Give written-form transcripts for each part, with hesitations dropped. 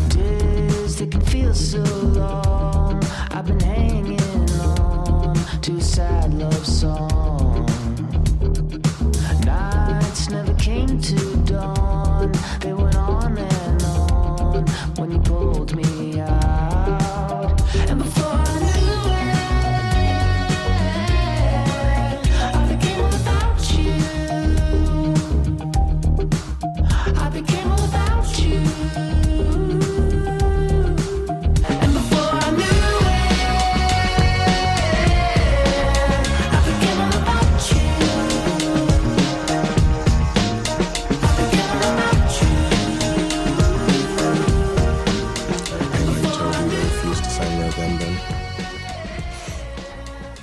Days that can feel so long. I've been hanging on to a sad love song. Nights never came to dawn. They went on and on when you pulled me out. And before I knew it, I became all about you. I became all about you. And before I knew it, I became all about you. I became all about you. Like Toby refused to sign the addendum.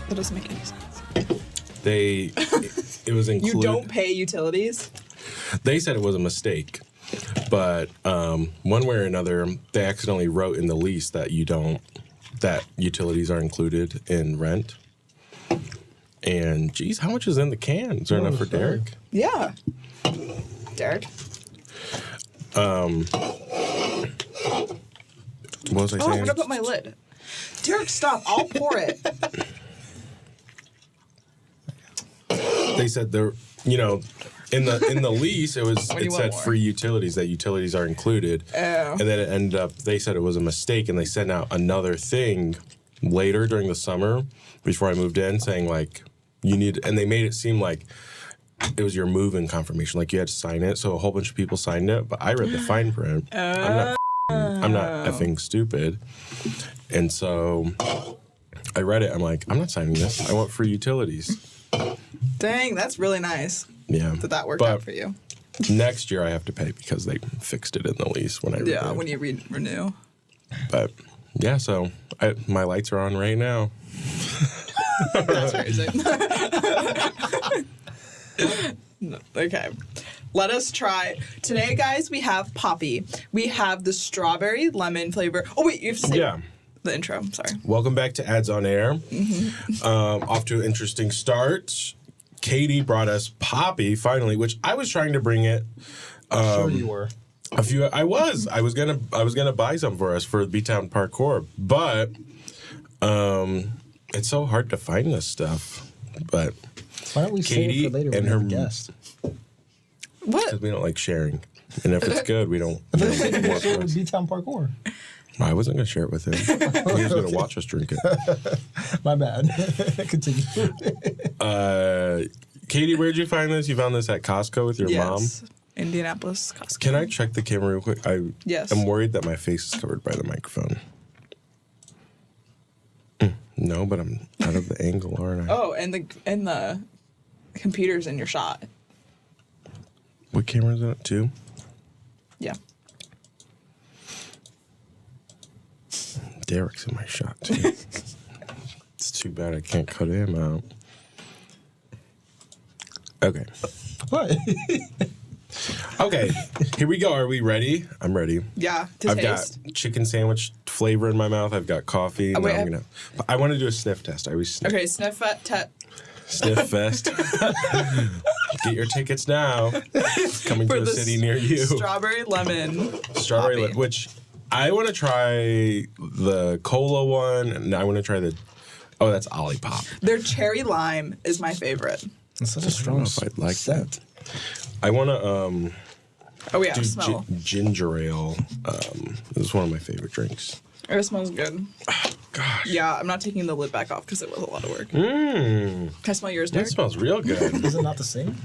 That doesn't make any sense. It was included. You don't pay utilities? They said it was a mistake, but one way or another, they accidentally wrote in the lease that that utilities are included in rent. And geez, how much is in the can? Is there enough for Derrick? Yeah. Derrick? What was I Oh, I'm saying? gonna put my lid. Derrick, stop. I'll pour it. They said in the lease When you it want said more. free utilities, that utilities are included. Oh. And then it ended up, they said it was a mistake, and they sent out another thing later during the summer before I moved in saying like and they made it seem like it was your move-in confirmation, like you had to sign it. So a whole bunch of people signed it, but I read the fine print. I'm not effing stupid. And so I read it. I'm like, I'm not signing this. I want free utilities. Dang, that's really nice Yeah. that that worked But out for you. next year I have to pay because they fixed it in the lease when I Yeah, renewed. when you renew. But yeah, so my lights are on right now. That's crazy. No, okay. Let us try. Today, guys, we have Poppi. We have the strawberry lemon flavor. Oh, wait, you have to say Yeah. the intro. Sorry. Welcome back to Ads on Air. Off to an interesting start. Katie brought us Poppi finally, which I was trying to bring it. Sure you were. I was gonna buy some for us for B-Town Parkour, but it's so hard to find this stuff. But Why don't we save Katie it for later and when her we have a guest? What? because we don't like sharing, and if it's good, we don't. Share it with B-Town Parkour. I wasn't gonna share it with him. He was gonna watch us drink it. My bad. Continue. Katie, where'd you find this? You found this at Costco with your mom? Yes. Indianapolis Costco. Can I check the camera real quick? Yes. I'm worried that my face is covered by the microphone. No, but I'm out of the angle, aren't I? Oh, and the computer's in your shot. What camera is that? 2? Yeah. Derrick's in my shot, too. It's too bad I can't cut him out. Okay. What? Okay, here we go. Are we ready? I'm ready. Yeah. To I've taste. got chicken sandwich flavor in my mouth. I've got coffee. Oh, Now wait, but I want to do a sniff test. I always sniff. Okay, sniff it. Sniff fest. Get your tickets now. Coming For to a the city near you. Strawberry lemon. Strawberry, Poppi. which I want to try the cola one, and I want to try the. Oh, that's Olipop. Their cherry lime is my favorite. It's such a I don't strong know if I'd like scent. that. I want to Oh yeah, do smell. ginger ale. This is one of my favorite drinks. It smells good. Gosh. Yeah, I'm not taking the lid back off because it was a lot of work. Mmm. Can I smell yours, That Derek? smells real good. Is it not the same?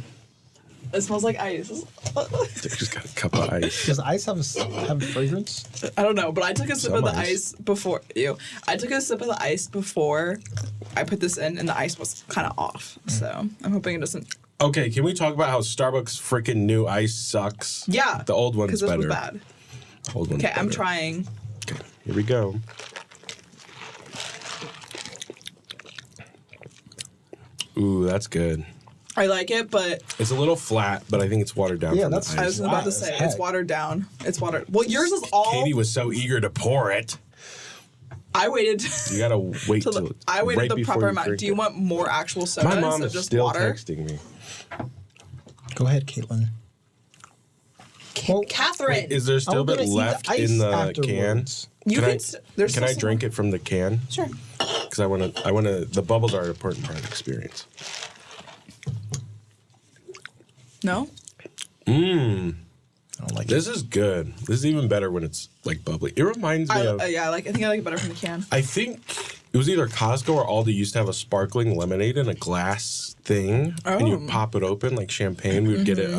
It smells like ice. They just got a cup of ice. Does ice have a fragrance? I don't know, but I took a sip Some of the ice. ice before you. I took a sip of the ice before I put this in, and the ice was kind of off. So I'm hoping it doesn't. Okay, can we talk about how Starbucks freaking new ice sucks? Yeah, The old one's because this better. was bad. Old one's Okay, I'm better. trying. Okay, here we go. Ooh, that's good. I like it, but It's a little flat, but I think it's watered down. Yeah, from the that's- I ice. was about to Flat say as it's heck. watered down. It's watered. Well, yours is all. Katie was so eager to pour it. I waited. You gotta wait till till I waited right the before proper you amount. drink Do you it. want more actual soda My mom instead is of just still water? texting me. Go ahead, Caitlin. Well, Catherine, Wait, is there still a I'm bit gonna eat the left ice in the can? afterwards. you Can can. I- There's Can I still drink some- it from the can? Sure. Because I want to. The bubbles are an important part of the experience. No. Mmm. I don't like This is good. This is even better when it's like bubbly. It reminds me of. Yeah, I think I like it better from the can. I think it was either Costco or Aldi used to have a sparkling lemonade in a glass thing, and you Oh. pop it open like champagne. We would get it,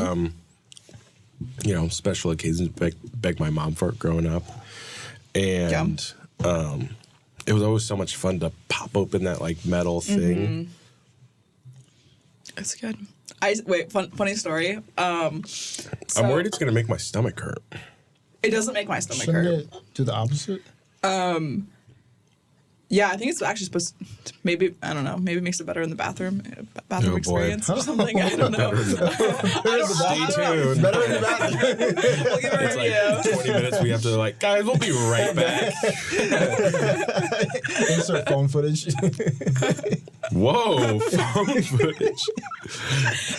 special occasions. Beg my mom for it growing up, and it was always so much fun to pop open that like metal thing. It's good. Funny story. I'm worried it's gonna make my stomach hurt. It doesn't make my stomach Shouldn't hurt. it do the opposite? Yeah, I think it's actually supposed to, maybe, I don't know, maybe it makes it better in the bathroom Oh, boy. experience or something. I don't know. Stay tuned. Better in the bathroom. We'll give it a It's like review. 20 minutes. We have to guys. We'll be right back. Insert phone footage. Whoa, phone footage.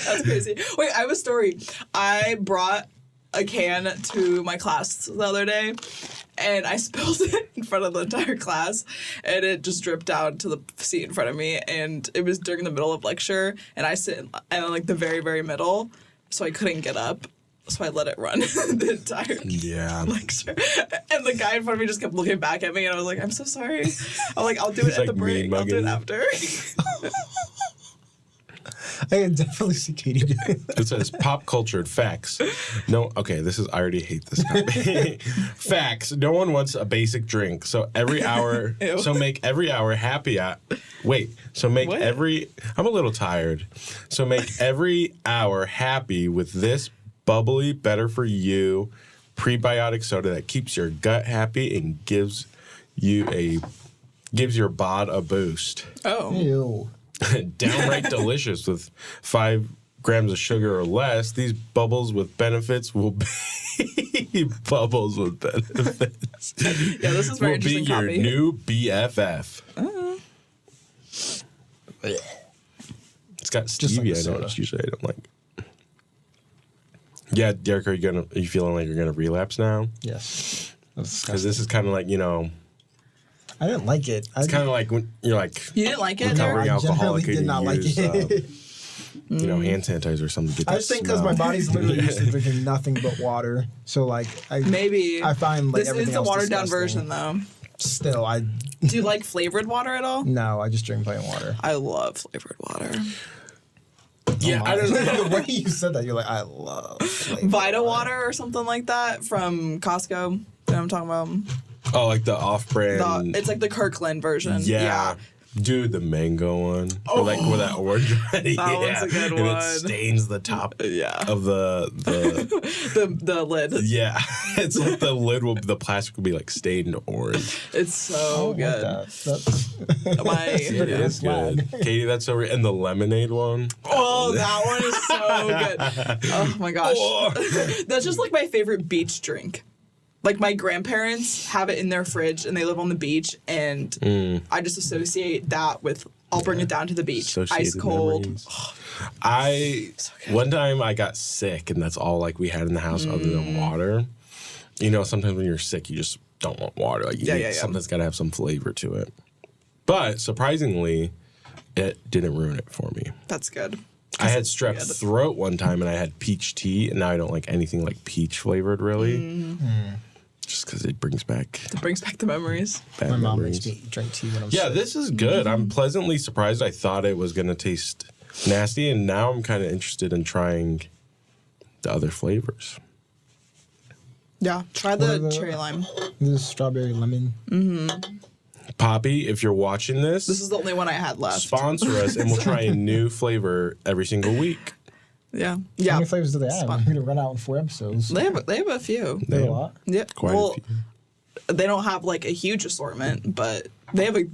That's crazy. Wait, I have a story. I brought a can to my class the other day, and I spilled it in front of the entire class, and it just dripped down to the seat in front of me, and it was during the middle of lecture, and I sit in like the very, very middle, so I couldn't get up, so I let it run the entire Yeah. lecture. And the guy in front of me just kept looking back at me, and I was like, I'm so sorry. I'm like, I'll do it He's at the like break. I'll do it mean-mugging. after. I can definitely see Katie doing that. It says pop cultured facts. No, okay, I already hate this copy. Facts. No one wants a basic drink. So every hour, Ew. so make every hour happy. So make What? I'm a little tired. So make every hour happy with this bubbly, better for you prebiotic soda that keeps your gut happy and gives your bod a boost. Oh. Ew. Downright delicious with 5 grams of sugar or less. These bubbles with benefits will be bubbles with benefits. Yeah, this is very will be interesting your copy. new BFF. It's got Just like stevia the in it, soda. which usually I don't like. Yeah, Derrick, are you feeling like you're gonna relapse now? Yes. That's Because disgusting. this is kind of like I didn't like it. it's kind of like when you're like You didn't like it? recovering I alcoholic generally did and not you like use, it. hand sanitizer or something. To get I that just think because my smell. body's literally used to drinking nothing but water. So like, Maybe. I find like This everything is the else watered down disgusting. version, though. Still, I Do you like flavored water at all? no, I just drink plain water. I love flavored water. Yeah, I don't know. The way you said that, you're like, I love flavor. Vita water or something like that from Costco. You know what I'm talking about? Oh, like the off-brand. It's like the Kirkland version. yeah. Dude, the mango one. Or like with that orange one. That one's a good and one. it stains the top Yeah. of the The lid. yeah. It's like the plastic will be like stained orange. It's so I don't good. like that. My, It Pretty is flag. good. Katie, that's so and the lemonade one. oh, that one is so good. Oh my gosh. That's just like my favorite beach drink. Like my grandparents have it in their fridge and they live on the beach and I just associate that with I'll bring it down to the beach. Ice Associated cold. memories. So good. One time I got sick and that's all like we had in the house other than water. You know, sometimes when you're sick you just don't want water. Like Yeah. something's gotta have some flavor to it. But surprisingly, it didn't ruin it for me. That's good. I had strep throat one time and I had peach tea and now I don't like anything like peach flavored really. Just because it brings back It brings back the memories. bad My mom memories. makes me drink tea when I'm Yeah, sick. this is good. I'm pleasantly surprised. I thought it was going to taste nasty, and now I'm kind of interested in trying the other flavors. Yeah. Try What the are the- cherry lime. This is strawberry lemon. Poppy, if you're watching this, This is the only one I had left. sponsor us, and we'll try a new flavor every single week. Yeah. How Yeah. many flavors do they have? Spot. I'm gonna run out in 4 episodes. They have a few. They have a lot. Yeah. Quite well, a few. they don't have like a huge assortment, but they have a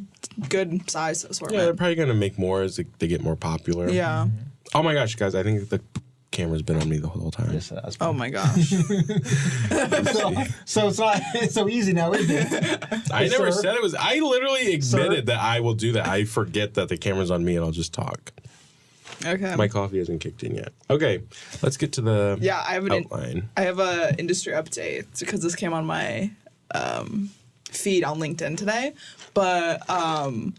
good size Yeah, they're assortment. probably going to make more as they get more popular. Yeah. Oh my gosh, guys, I think the camera's been on me the whole time. Yes, that's Oh my gosh. so it's not it's so easy now, is it? I never Sir? said it was. I literally admitted Sir? that I will do that. I forget that the camera's on me and I'll just talk. Okay. My coffee hasn't kicked in yet. Okay, let's get to the Yeah, I have outline. I have a industry update because this came on my feed on LinkedIn today. But Wyden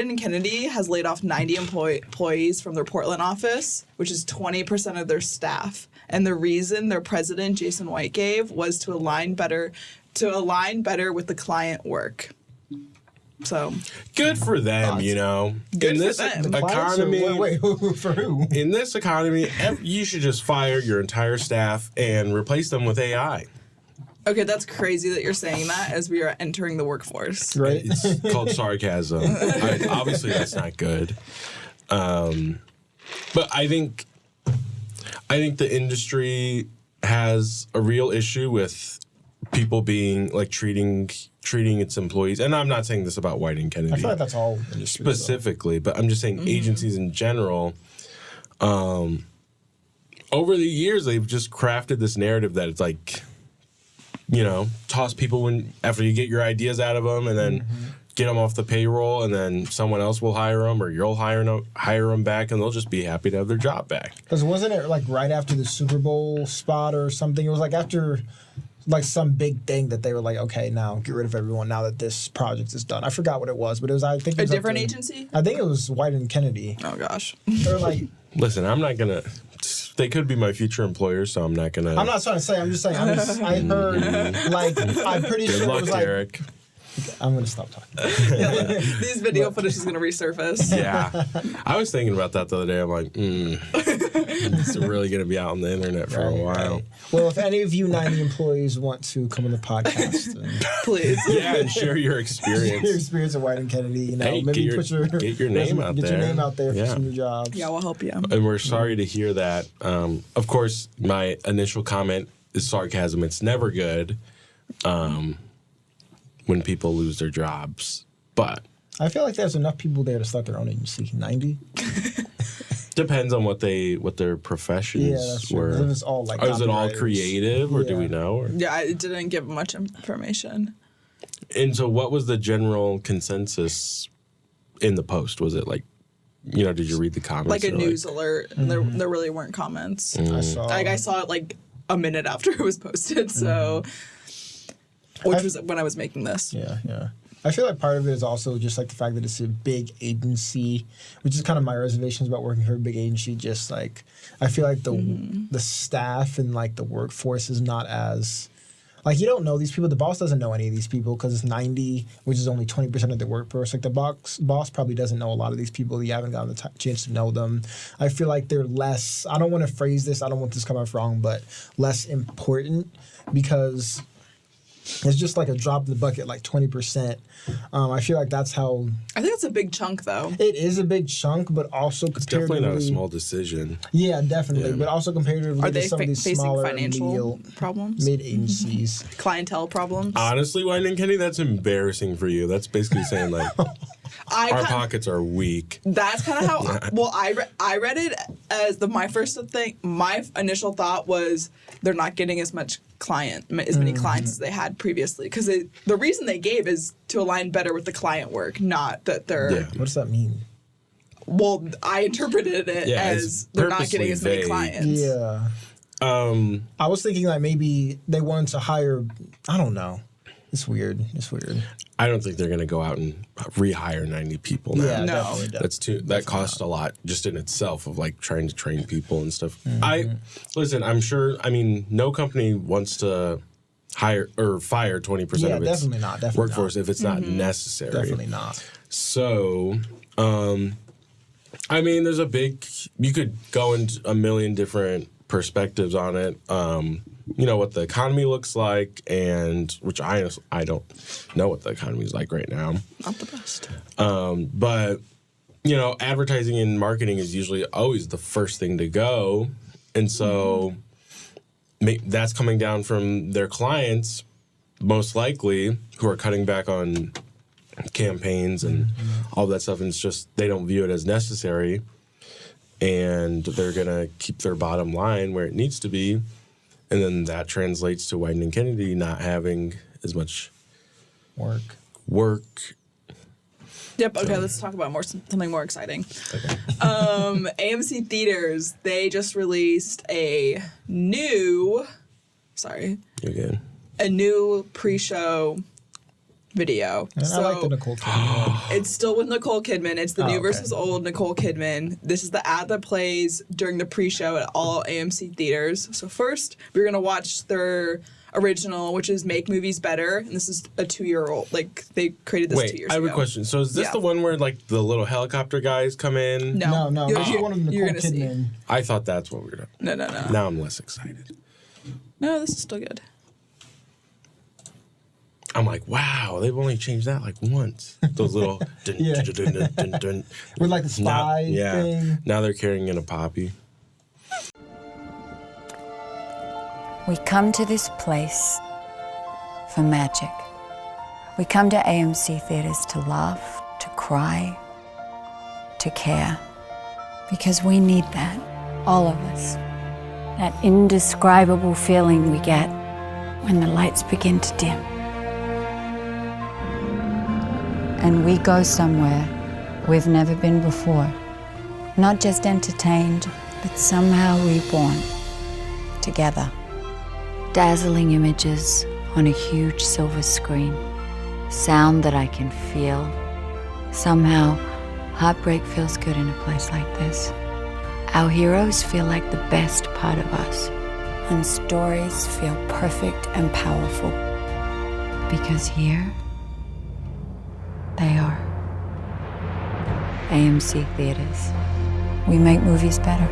and Kennedy has laid off 90 employees from their Portland office, which is 20% of their staff. And the reason their president, Jason White, gave was to align better with the client work. So Good for them, you know. Good in for this them. economy, Wait, for who? in this economy, you should just fire your entire staff and replace them with AI. okay, that's crazy that you're saying that as we are entering the workforce. Right? It's called sarcasm. Obviously, that's not good. But I think the industry has a real issue with people being like treating its employees. And I'm not saying this about White and Kennedy I feel like that's all industry. specifically, but I'm just saying agencies in general. Over the years, they've just crafted this narrative that it's like, you know, toss people after you get your ideas out of them, and then get them off the payroll, and then someone else will hire them, or you'll hire them back, and they'll just be happy to have their job back. Because wasn't it like right after the Super Bowl spot or something? It was like after like some big thing that they were like, okay, now get rid of everyone now that this project is done. I forgot what it was, but it was, I think it A was different after- agency? I think it was White and Kennedy. Oh gosh. Or like, Listen, I'm not gonna. They could be my future employers, so I'm not gonna. I'm not trying to say. I'm just saying. I heard like I'm pretty Good sure it luck, was like. Derrick. I'm gonna stop talking. These video footage is gonna resurface. Yeah, I was thinking about that the other day. I'm like, it's really gonna be out on the internet for a while. Right. Well, if any of you 90 employees want to come on the podcast and Please. Yeah, and share your your experience. experience at White and Kennedy, you know, Hey, maybe get your name out get there. your name out there Yeah. for some new jobs. Yeah, we'll help you. And we're sorry to hear that. Of course, my initial comment is sarcasm. It's never good when people lose their jobs, but I feel like there's enough people there to start their own agency. 90. depends on what their professions Yeah, that's true. were. If it's all like. Is it all copywriters. creative, or do we Yeah. know? Or? Yeah, it didn't give much information. And so, what was the general consensus in the post? Was it like, you know, did you read the comments? Like a or, news alert. And there really weren't comments. I saw. Like I saw it like a minute after it was posted. So, which was when I was making this. Yeah. I feel like part of it is also just like the fact that it's a big agency, which is kind of my reservations about working for a big agency. Just like I feel like the staff and like the workforce is not as like you don't know these people. The boss doesn't know any of these people because it's 90, which is only 20% of the workforce. Like the boss probably doesn't know a lot of these people. You haven't gotten the chance to know them. I feel like they're less. I don't want to phrase this. I don't want this to come off wrong, but less important because. It's just like a drop in the bucket, like 20%. I feel like that's how I think it's a big chunk though. it is a big chunk, but also It's comparatively, definitely not a small decision. Yeah, definitely, Yeah. but also comparatively Are to they some of these facing smaller financial problems? mid agencies. Clientele problems? Honestly, Wine and Kenny, that's embarrassing for you. That's basically saying like our pockets are weak. That's kind of how. Well, I read it as my first thing. My initial thought was they're not getting as many clients as they had previously because the reason they gave is to align better with the client work, not that they're. Yeah. What does that mean? Well, I interpreted it Yeah, as it's they're not getting as many purposely clients. Yeah, I was thinking like maybe they wanted to hire. I don't know. It's weird. I don't think they're going to go out and rehire 90 people now. Yeah, No. definitely. That's too. That costs a lot just in itself of like trying to train people and stuff. Listen. I'm sure. I mean, no company wants to hire or fire 20% Yeah, of its definitely not. Definitely workforce if it's not necessary. Definitely not. So, I mean, there's a big. You could go into a million different perspectives on it. You know what the economy looks like, and which I don't know what the economy is like right now. Not the best. But you know, advertising and marketing is usually always the first thing to go, and so that's coming down from their clients, most likely, who are cutting back on campaigns and all that stuff, and it's just they don't view it as necessary. and they're going to keep their bottom line where it needs to be. And then that translates to Wyden and Kennedy not having as much work. Yep. Okay. Let's talk about something more exciting. Okay. AMC Theaters, they just released a new pre-show video. And so I like the Nicole Kidman one. it's still with Nicole Kidman. It's the new okay. versus old Nicole Kidman. This is the ad that plays during the pre-show at all AMC theaters. So first, we're gonna watch their original, which is Make Movies Better, and this is a 2-year-old. Like, they created this 2 years ago. I have a question. So is this the one where like the little helicopter guys come in? No. This is one of Nicole Kidman. I thought that's what we were doing. No. Now I'm less excited. No, this is still good. I'm like, wow, they've only changed that like once. Those little dun, Yeah. dun, dun, dun, dun, dun. With like the spy thing. Now they're carrying in a Poppi. We come to this place for magic. We come to AMC Theaters to laugh, to cry, to care. Because we need that, all of us. That indescribable feeling we get when the lights begin to dim. And we go somewhere we've never been before. Not just entertained, but somehow reborn. Together. Dazzling images on a huge silver screen. Sound that I can feel. Somehow, heartbreak feels good in a place like this. Our heroes feel like the best part of us. And stories feel perfect and powerful. Because here, they are. AMC Theaters. We make movies better.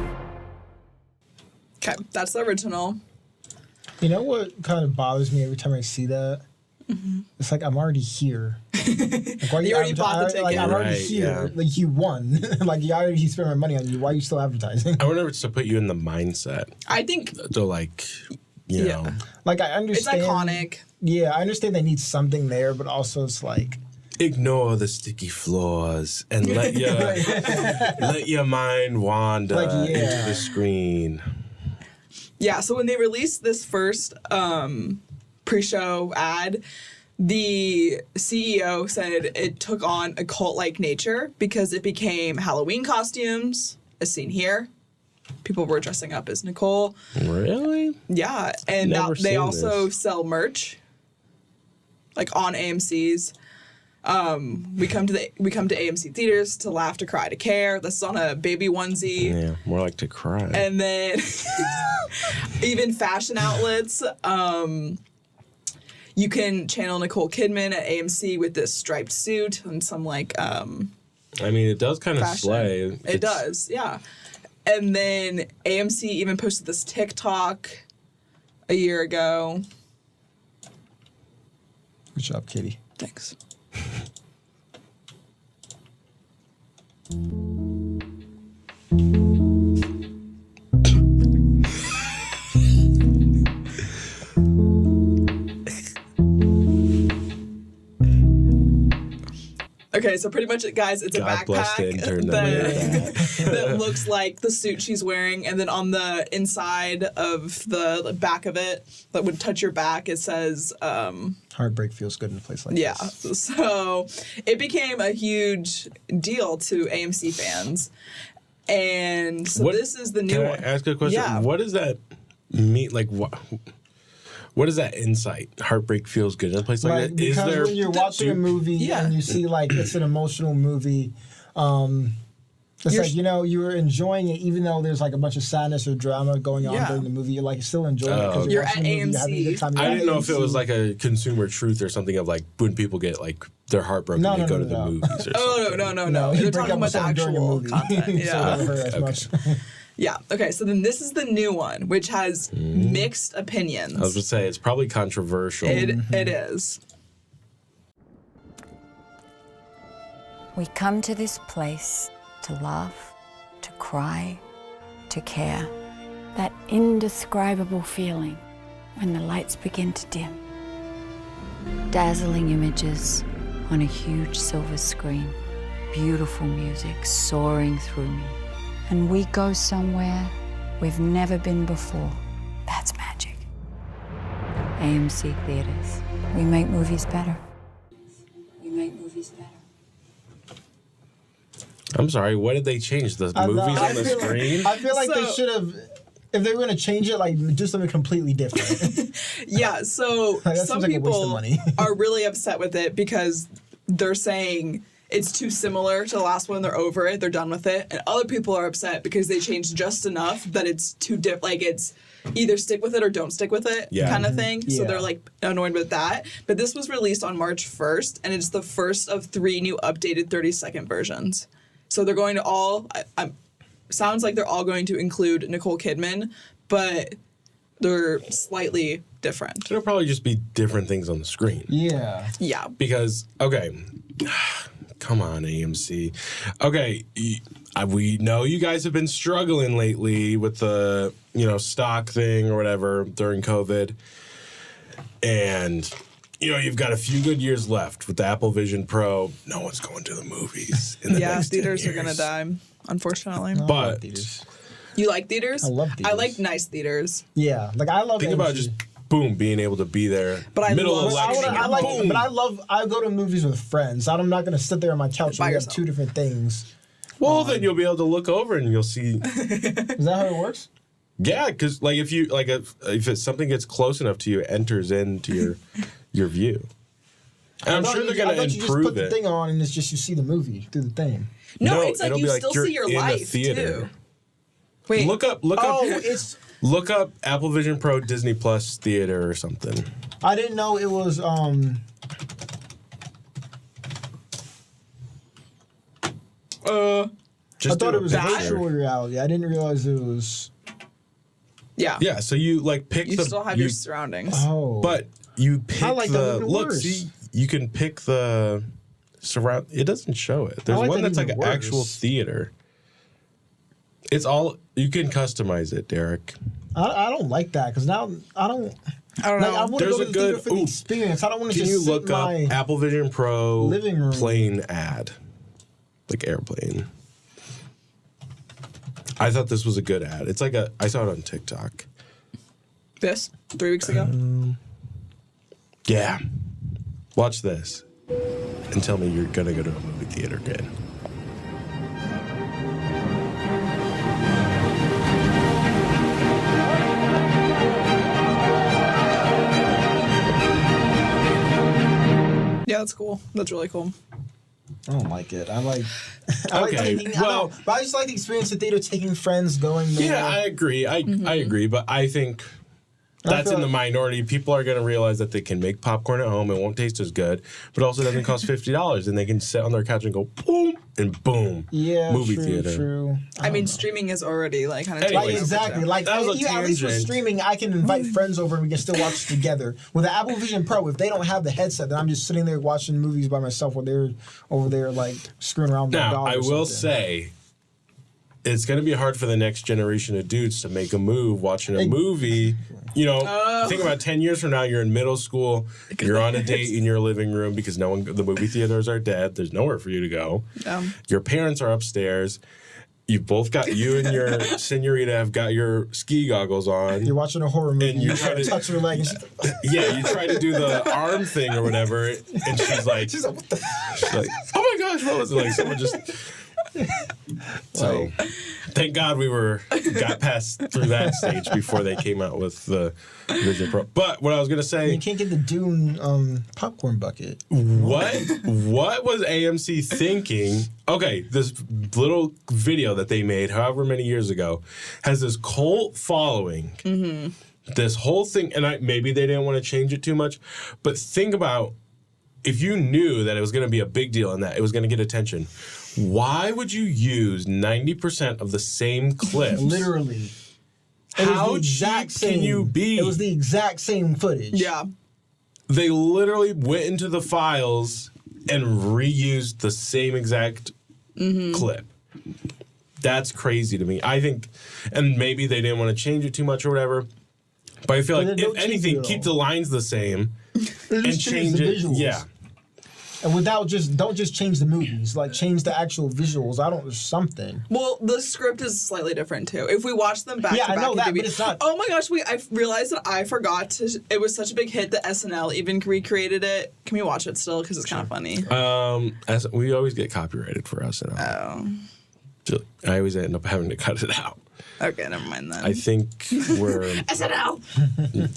Okay, that's the original. You know what kind of bothers me every time I see that? Mm-hmm. It's like, I'm already here. Like, why You already bought the ticket. Like, I'm already Right, here. yeah. Like, you won. Like, you already spent my money on you. Why are you still advertising? I wonder if it's to put you in the mindset I think to like, you know. Like, I it's understand. iconic. Yeah, I understand they need something there, but also it's like, Ignore the sticky floors and let your mind wander Like, yeah. into the screen. Yeah, so when they released this first pre-show ad, the CEO said it took on a cult-like nature because it became Halloween costumes, as seen here. People were dressing up as Nicole. Really? Yeah, and now Never they seen also this. sell merch, like on AMC's. We come to AMC Theaters to laugh, to cry, to care. This is on a baby onesie. Yeah, more like to cry. And then even fashion outlets, you can channel Nicole Kidman at AMC with this striped suit and some like I mean, it does kind of fashion. slay. It does, yeah. And then AMC even posted this TikTok a year ago. good job, Kitty. Thanks. Okay, so pretty much, guys, it's God a bless the backpack intern that made that looks like the suit she's wearing, and then on the inside of the back of it, that would touch your back, it says, Heartbreak feels good in a place like yeah. this. So it became a huge deal to AMC fans, and so this is the new Can one. I ask a question? Yeah. What does that mean? Like, what is that insight? Heartbreak feels good in a place like Like, that. Is because there? when you're watching a movie Yeah. and you see like it's an emotional movie, it's You're like, you know, you're enjoying it even though there's like a bunch of sadness or drama going on Yeah. during the movie. You're like still enjoying it because You're you're at watching the movie, you're having a good AMC. time. You're I at didn't know if it AMC. was like a consumer truth or something of like when people get like their heartbroken, No, they no, go no, to the no. movies or something. Oh no! No, They're you break talking up about with the someone during a actual movie. content. So it Yeah. doesn't hurt as much. Yeah. Okay. So then this is the new one, which has mixed opinions. I was gonna say it's probably controversial. It is. We come to this place to laugh, to cry, to care. That indescribable feeling when the lights begin to dim. Dazzling images on a huge silver screen. Beautiful music soaring through me. and we go somewhere we've never been before. That's magic. AMC Theaters. We make movies better. We make movies better. I'm sorry, what did they change? The movies on the screen? I feel like they should have, if they were going to change it, like do something completely different. Yeah, so That some seems like a waste of people money. are really upset with it because they're saying it's too similar to the last one. They're over it. They're done with it. And other people are upset because they changed just enough that it's too like it's either stick with it or don't stick with it kind of thing. So Yeah. they're like annoyed with that. But this was released on March 1st, and it's the first of 3 new updated 30-second versions. So they're going to all, sounds like they're all going to include Nicole Kidman, but they're slightly different. It'll probably just be different things on the screen. Yeah. Yeah. Because, okay, come on, AMC. Okay, we know you guys have been struggling lately with the, stock thing or whatever during COVID. And, you've got a few good years left with the Apple Vision Pro. No one's going to the movies in the next 10 theaters are years. going to die, unfortunately. I love But- theaters. You like theaters? I love I theaters. like nice theaters. Yeah, like I love. Think AMC. about just, boom, being able to be there. But I middle love election. watching I like, boom. but I go to movies with friends. I'm not gonna sit there on my couch By and we have yourself. 2 different things. Well, then you'll be able to look over and you'll see. Is that how it works? Yeah, because if something gets close enough to you, it enters into your view. And I'm sure they're I going thought to you just improve put the it. thing on and it's just you see the movie through the thing. No, it's like it'll you be still you're see your in the life theater. too. Wait, Look up. It's. Look up Apple Vision Pro Disney Plus Theater or something. I didn't know it was. Just I thought do it was a picture. virtual reality. I didn't realize it was. yeah. Yeah, so you pick You the. still have your surroundings. Oh. But you pick I like that the even look. worse. See, you can pick the surround. It doesn't show it. There's like one that that's like even an worse. actual theater. It's all you can customize it, Derrick. I don't like that because now I don't. I don't Like, know. I want to There's go a to the theater good- for the ooh. experience. I don't want to Can just you sit look in up my Apple Vision Pro living room. plane ad, like airplane? I thought this was a good ad. It's like I saw it on TikTok. This 3 weeks ago. Yeah, watch this and tell me you're gonna go to a movie theater again. Yeah, that's cool. That's really cool. I don't like it. I like. I like Okay, taking, well- I know, but I just like the experience of theater, taking friends, going there. Yeah, I agree. I agree, but I think that's feel in the like- minority. People are going to realize that they can make popcorn at home. It won't taste as good, but also doesn't cost $50, and they can sit on their couch and go boom and boom. Yeah, movie true, theater. true. I mean, streaming is already like kind of Anyways. Like exactly. Like That was a at least with tangent. streaming, I can invite friends over and we can still watch it together. With the Apple Vision Pro, if they don't have the headset, then I'm just sitting there watching movies by myself while they're over there like screwing around with their Now, dog. I or will something. say, it's going to be hard for the next generation of dudes to make a move watching a movie. Think about 10 years from now, you're in middle school, you're on a date in your living room because the movie theaters are dead. There's nowhere for you to go. Your parents are upstairs. You and your senorita have got your ski goggles on. You're watching a horror movie And you you try to try to- touch her leg. And Yeah, you try to do the arm thing or whatever, and she's like, what the? she's like, oh my gosh, what was it? Like someone just. So, thank God we got past through that stage before they came out with the Vision Pro. But what I was gonna You say, can't get the Dune popcorn bucket. what was AMC thinking? Okay, this little video that they made, however many years ago, has this cult following. This whole thing, and maybe they didn't want to change it too much, but think about if you knew that it was going to be a big deal and that it was going to get attention. Why would you use 90% of the same clips? Literally. It was How the exact cheap can you be? It was the exact same footage. Yeah. They literally went into the files and reused the same exact clip. That's crazy to me. I think, and maybe they didn't want to change it too much or whatever, but I feel But like then if don't change anything, it keep all. the lines the same They and just change the it. visuals. Yeah. And don't just change the movies, like change the actual visuals. Something. Well, the script is slightly different too. If we watch them back to back, I know that, it'd be- but it's not. Oh my gosh, I realized that I forgot to. It was such a big hit that SNL even recreated it. Can we watch it still? Because it's kind of funny. As we always get copyrighted for us. Oh. I always end up having to cut it out. Okay, never mind then. I think we're SNL.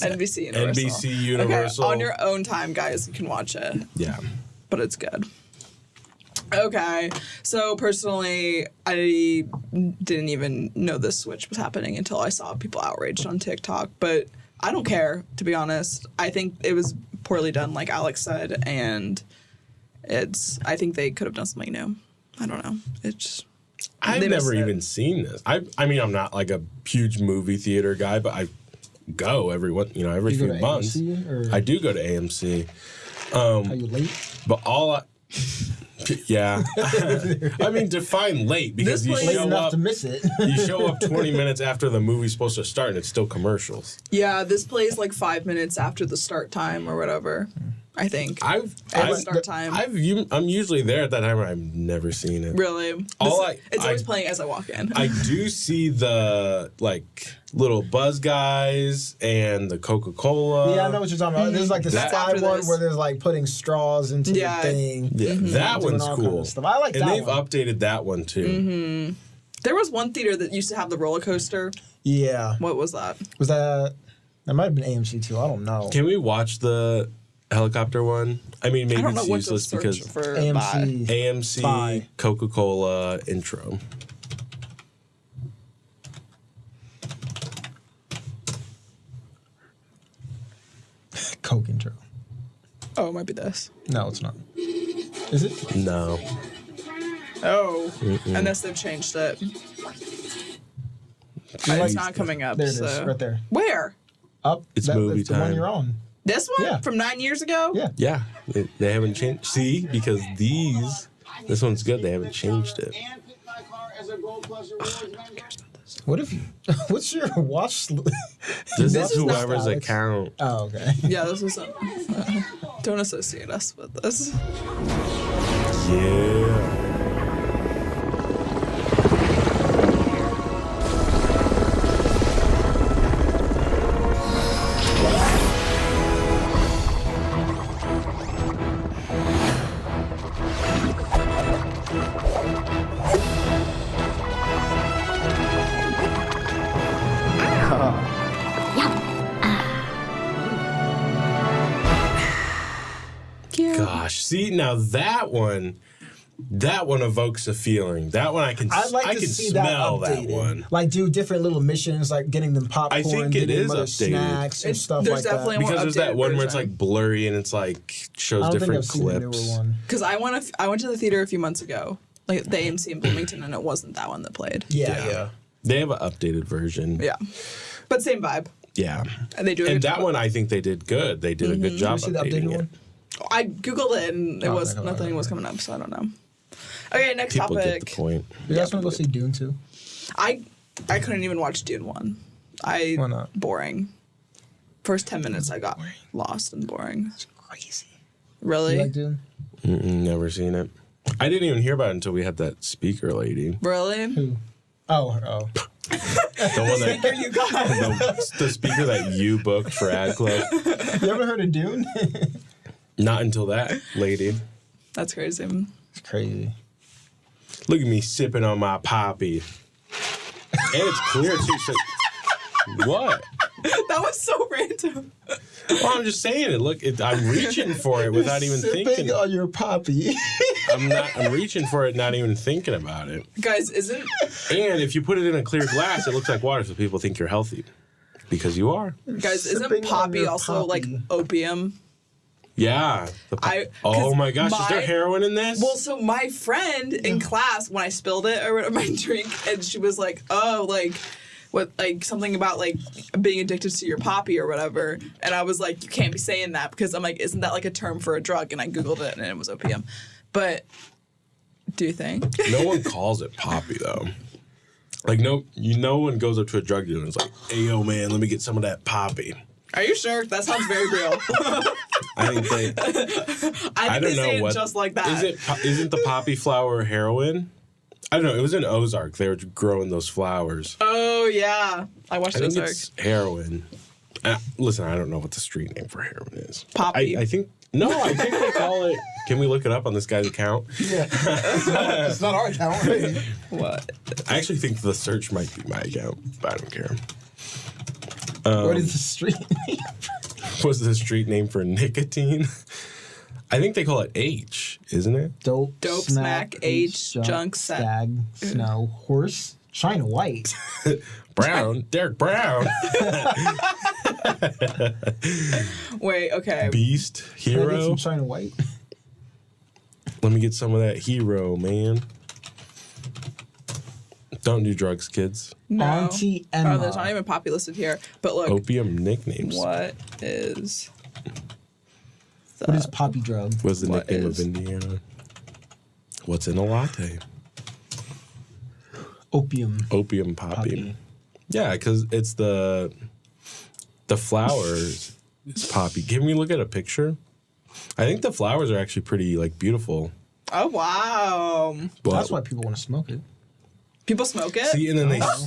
NBC Universal. NBC Universal. Okay, on your own time, guys. You can watch it. Yeah. But it's good. Okay, so personally, I didn't even know this switch was happening until I saw people outraged on TikTok. But I don't care, to be honest. I think it was poorly done, like Alex said, and I think they could have done something new. I don't know. I've they never missed it. even seen this. I mean, I'm not like a huge movie theater guy, but I go every You few go to months. AMC, or I do go to AMC. are you late? But yeah. I mean, define late because This you place- Late show enough up. to miss it. You show up 20 minutes after the movie's supposed to start, and it's still commercials. Yeah, this plays like 5 minutes after the start time or whatever. I think. I've start time. I'm usually there at that time, and I've never seen it. Really? It's always playing as I walk in. I do see the like little Buzz guys and the Coca-Cola. Yeah, I know what you're talking about. There's like the That's side after one this. where there's like putting straws into Yeah. the thing. Yeah, that Doing one's all kind of cool. stuff. I like and that they've one. updated that one too. There was one theater that used to have the roller coaster. Yeah. What was that? Was that might have been AMC too. I don't know. Can we watch the helicopter one? I mean, maybe I don't know it's what to useless search because for. AMC. AMC Bye. Coca-Cola intro. Coke intro. Oh, it might be this. No, it's not. Is it? No. Oh, unless they've changed it. It's not coming up. There it is, so. right there. Where? Up. It's movie that's the one time. you're on. This one? Yeah. From 9 years ago? Yeah. Yeah, they haven't changed. See, because this one's good. They haven't changed it. What if you? What's your watch? This This is is not whoever's Alex. account. Oh, okay. Yeah, this was. Don't associate us with this. Yeah. Gosh, see now that one evokes a feeling. That one I can I'd like I to can see that smell that updated. one. Like do different little missions, like getting them popcorn, I think it getting is them other updated. snacks and stuff There's like definitely that. more Because there's that updated one where it's version. like blurry and it's like shows I don't think different I've seen the clips. newer one. Because I went to the theater a few months ago, like the AMC in Bloomington, and it wasn't that one that played. Yeah. They have an updated version. Yeah. But same vibe. Yeah. And they do a And good that job. one I think they did good. They did a good job Did you see the updating updated it. one? I googled it and Oh, was okay, nothing okay. was coming up, so I don't know. Okay, next People topic. get the point. You guys want to go see Dune 2? I couldn't even watch Dune 1. Why not? Boring. First 10 minutes I got lost and boring. Crazy. Really? You like Dune? Never seen it. I didn't even hear about it until we had that speaker lady. Really? Who? Oh. The one that You got the speaker that you booked for Ad Club. You ever heard of Dune? Not until that lady. That's crazy. It's crazy. Look at me sipping on my Poppi. And it's clear too. So, what? That was so random. Well, I'm just saying it. Look, I'm reaching for it without even Sipping thinking. on your Poppi. I'm reaching for it, not even thinking about it. Guys, isn't And if you put it in a clear glass, it looks like water, so people think you're healthy. Because you are. isn't Sipping on Poppy your also like Poppy. opium? Yeah. Oh 'cause my gosh, is there heroin in this? Well, so my friend in class, when I spilled it or whatever, my drink, and she was like, "Oh, like, what, like something about like being addicted to your Poppy or whatever," and I was like, "You can't be saying that," because I'm like, "Isn't that like a term for a drug?" And I googled it, and it was opium. But do you think? No one calls it Poppy though. Like no one goes up to a drug dealer and is like, "Hey yo man, let me get some of that Poppy." Are you sure? That sounds very real. I think they. I don't they know say it what just like that. Isn't the poppy flower heroin? I don't know. It was in Ozark. They were growing those flowers. Oh yeah, I watched I think Ozark. it's heroin. Listen, I don't know what the street name for heroin is. Poppy. I think I think they call it. Can we look it up on this guy's account? Yeah. It's not our account. Right? What? I actually think the search might be my account, but I don't care. What is the street name? What's the street name for nicotine? I think they call it H, isn't it? Dope, Smack, H, junk, stag, snow, horse, China White. Brown, Derrick Brown. Wait, okay. Beast, Can I get hero. some China White? Let me get some of that hero, man. Don't do drugs, kids. No. Auntie Emma. Oh, there's not even Poppy listed here. But look, Opium nicknames. what is What is poppy drug? Was the What nickname is- of Indiana? What's in a latte? Opium. Opium poppy. Poppy. Yeah, because it's the flowers is poppy. Can we look at a picture? I think the flowers are actually pretty like beautiful. Oh wow. But, That's why people want to smoke it. People smoke it? See, and then they No!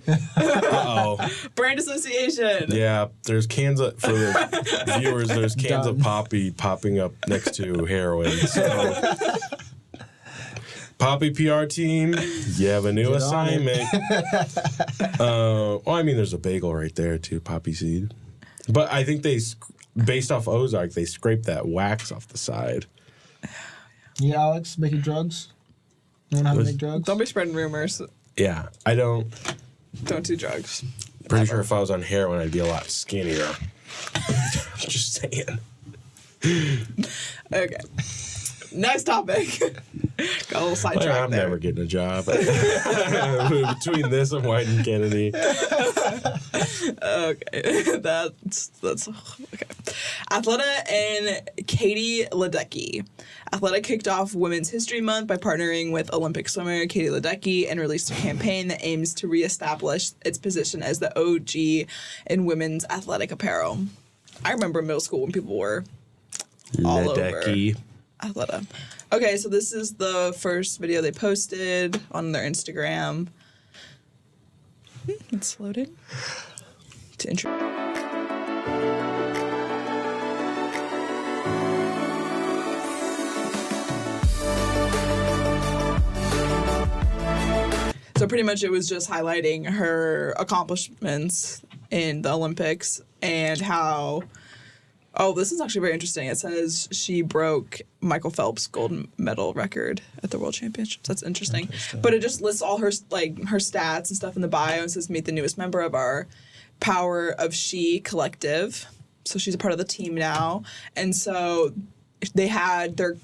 uh-oh. Brand association. Yeah, there's cans of, for the viewers, there's cans of Done. Poppy popping up next to heroin. So, Poppy PR team, you have a new Get on it. assignment. Well, I mean, there's a bagel right there too, poppy seed. But I think based off Ozark, they scraped that wax off the side. Yeah, Alex, making drugs? You know how to make drugs? Don't be spreading rumors. Yeah, I don't. Don't do drugs. Pretty sure if I was on heroin, I'd be a lot skinnier. Just saying. Okay. Next topic. Got a little sidetracked I'm there. never getting a job. Between this and White and Kennedy. Okay, that's okay. Athleta and Katie Ledecky. Athleta kicked off Women's History Month by partnering with Olympic swimmer Katie Ledecky and released a campaign that aims to reestablish its position as the OG in women's athletic apparel. I remember middle school when people were all Ledecky. over Athleta. Okay, so this is the first video they posted on their Instagram. It's loading. To intro. So pretty much it was just highlighting her accomplishments in the Olympics and how, oh, this is actually very interesting. It says she broke Michael Phelps' gold medal record at the World Championships. That's interesting. But it just lists all her her stats and stuff in the bio and says meet the newest member of our Power of She collective. So she's a part of the team now. And so they had their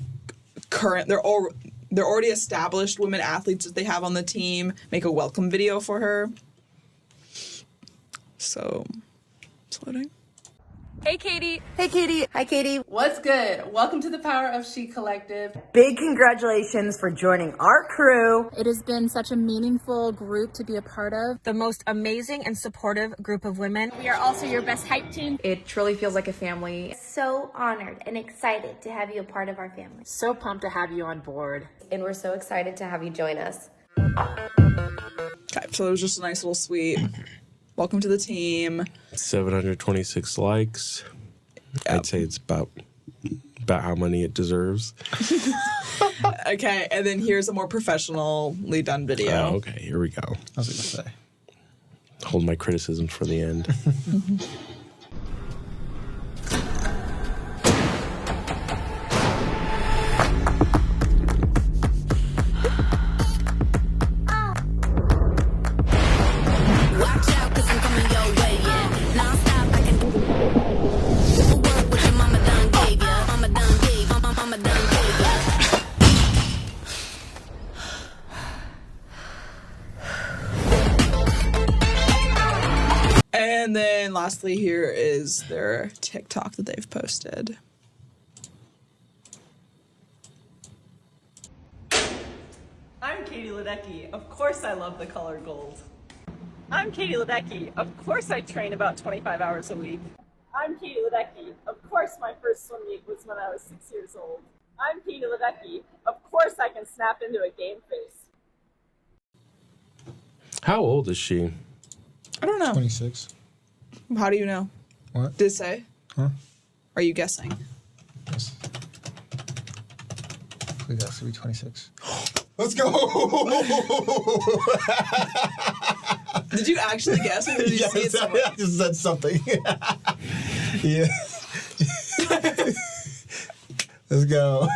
already established women athletes that they have on the team make a welcome video for her. So, it's loading. Hey, Katie. Hey, Katie. Hi, Katie. What's good? Welcome to the Power of She Collective. Big congratulations for joining our crew. It has been such a meaningful group to be a part of. The most amazing and supportive group of women. We are also your best hype team. It truly feels like a family. So honored and excited to have you a part of our family. So pumped to have you on board. And we're so excited to have you join us. Okay, so it was just a nice little sweet welcome to the team. 726 likes. I'd say it's about how many it deserves. Okay, and then here's a more professionally done video. Oh, okay, here we go. I was going to say. Hold my criticisms for the end. Watch out, 'cause I'm coming your way, yeah. Non-stop, I can do work what your mama done gave ya. Mama done gave, mama done gave ya. And then lastly, here is their TikTok that they've posted. I'm Katie Ledecky. Of course I love the color gold. I'm Katie Ledecky. Of course I train about 25 hours a week. I'm Katie Ledecky. Of course my first swim meet was when I was 6 years old. I'm Katie Ledecky. Of course I can snap into a game face. How old is she? I don't know. 26. How do you know? What? Did it say? Huh? Are you guessing? Yes. I believe that's 26. Let's go! Did you actually guess or did you see it somewhere? I just said something. Yeah. Let's go.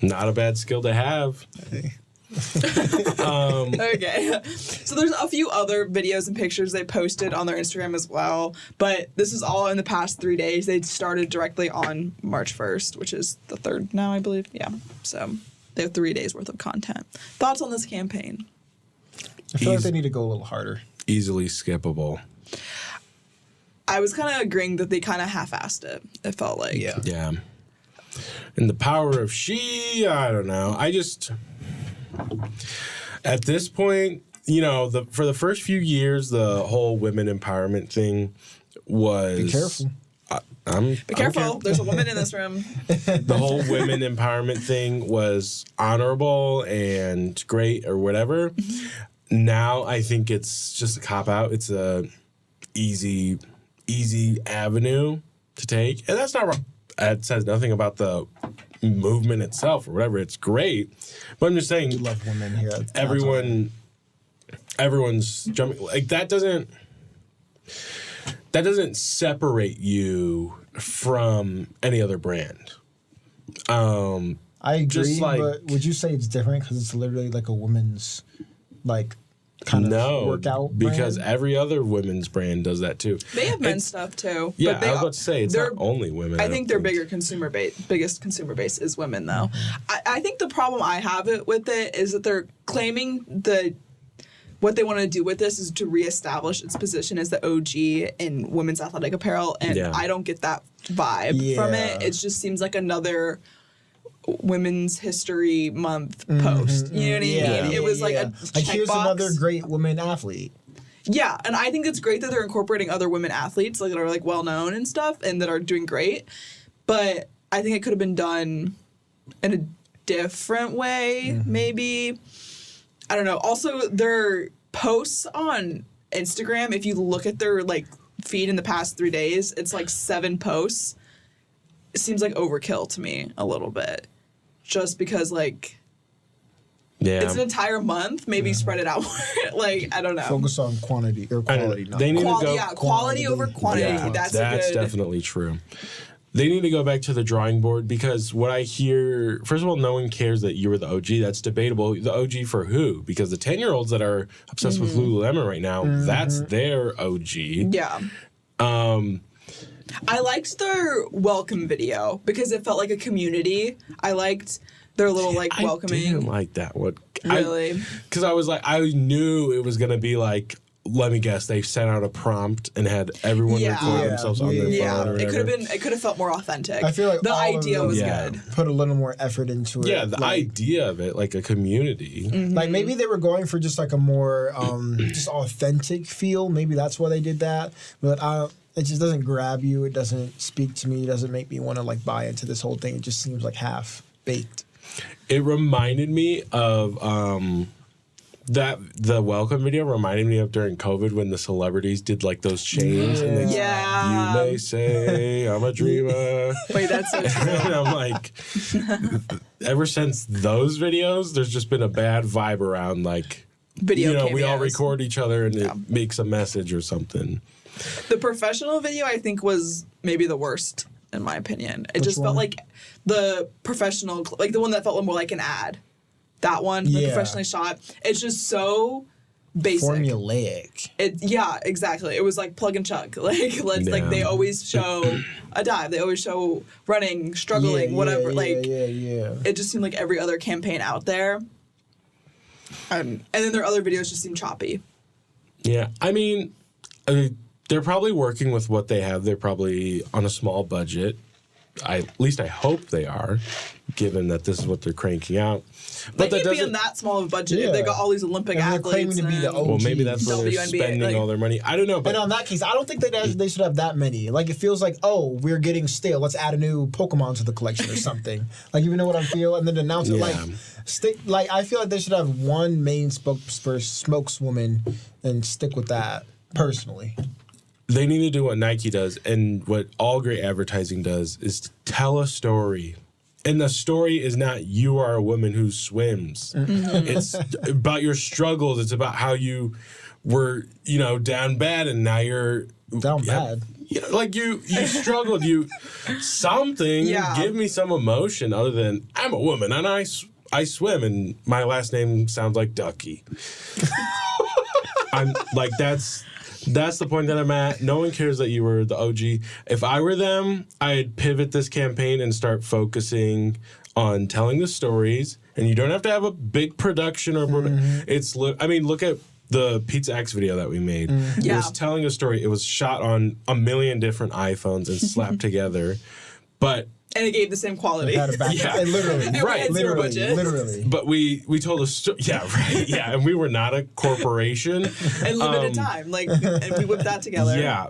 Not a bad skill to have. Okay. So there's a few other videos and pictures they posted on their Instagram as well, but this is all in the past 3 days. They started directly on March 1st, which is the 3rd now, I believe. Yeah. So they have 3 days worth of content. Thoughts on this campaign? I feel like they need to go a little harder. Easily skippable. I was kind of agreeing that they kind of half-assed it. It felt like. Yeah. And the power of she, I don't know. I just, at this point, you know, for the first few years, the whole women empowerment thing was. Be careful. Be careful. There's a woman in this room. The whole women empowerment thing was honorable and great or whatever. Now I think it's just a cop-out. It's a easy avenue to take. And that's not wrong. It says nothing about the movement itself or whatever. It's great. But I'm just saying, You love women here. everyone's jumping. Like, that doesn't separate you from any other brand. I agree, just like, but would you say it's different because it's literally like a woman's, like, kind of workout because brand? every other women's brand does that too. They have men's stuff too. Yeah, but they, I was about to say, it's not only women. I think their biggest consumer base is women, though. I think the problem I have with it is that they're claiming what they want to do with this is to reestablish its position as the OG in women's athletic apparel, and I don't get that vibe from it. It just seems like another Women's History Month post. You know what I mean? It was like a here's checkbox. another great woman athlete. Yeah, and I think it's great that they're incorporating other women athletes like that are like well known and stuff and that are doing great. But I think it could have been done in a different way, maybe. I don't know. Also, their posts on Instagram, if you look at their like feed in the past 3 days, it's like 7 posts. It seems like overkill to me a little bit. Just because like it's an entire month, maybe spread it out more. Like, I don't know. Focus on quantity or quality. They need to go quality over quantity. Yeah, that's definitely true. They need to go back to the drawing board because what I hear, first of all, no one cares that you were the OG. That's debatable. The OG for who? Because the 10-year-olds that are obsessed with Lululemon right now, that's their OG. Yeah. I liked their welcome video because it felt like a community. I liked their little like welcoming. I didn't like that one. Really? Because I was like, I knew it was going to be like, let me guess, they sent out a prompt and had everyone record themselves on their phone. Or it could have been. It could have felt more authentic. I feel like the all idea of them was good. Put a little more effort into it. Yeah, the idea of it, like a community. Like maybe they were going for just like a more just authentic feel. Maybe that's why they did that. But it just doesn't grab you. It doesn't speak to me. It doesn't make me want to like buy into this whole thing. It just seems like half baked. It reminded me of the welcome video reminded me of during COVID when the celebrities did like those chains and they you may say I'm a dreamer. Wait, that's so true. And I'm like, ever since those videos, there's just been a bad vibe around like video. We all record each other and it makes a message or something. The professional video, I think, was maybe the worst, in my opinion. It just felt like the professional, like the one that felt more like an ad. That one, the professionally shot. It's just so basic. Formulaic. Exactly. It was like plug and chug. Like, like they always show a dive. They always show running, struggling, whatever. It just seemed like every other campaign out there. And then their other videos just seem choppy. Yeah. I mean, they're probably working with what they have. They're probably on a small budget. at least I hope they are, given that this is what they're cranking out. But they can't be in that small of a budget. Yeah. They got all these Olympic And they're athletes. claiming to be the well, maybe OGs. that's where they're WNBA, spending all their money. I don't know. But And on that case, I don't think they should have that many. Like, it feels like, oh, we're getting stale. Let's add a new Pokemon to the collection or something. Like, you know what I feel? And then announce it. Like, I feel like they should have one main spokeswoman and stick with that, personally. they need to do what Nike does and what all great advertising does is tell a story. And the story is not you are a woman who swims. Mm-hmm. It's about your struggles. It's about how you were, down bad and now you're down bad. Like you struggled. Something. Yeah. Give me some emotion other than I'm a woman and I swim and my last name sounds like Ducky. I'm like That's the point that I'm at. No one cares that you were the OG. If I were them, I'd pivot this campaign and start focusing on telling the stories. And you don't have to have a big production or look at the Pizza X video that we made. Mm-hmm. It was telling a story. It was shot on a million different iPhones and slapped together. And it gave the same quality. It had a back literally. Right. Literally. But we told a story. Yeah, right. Yeah. And we were not a corporation. And limited time. And we whipped that together. Yeah.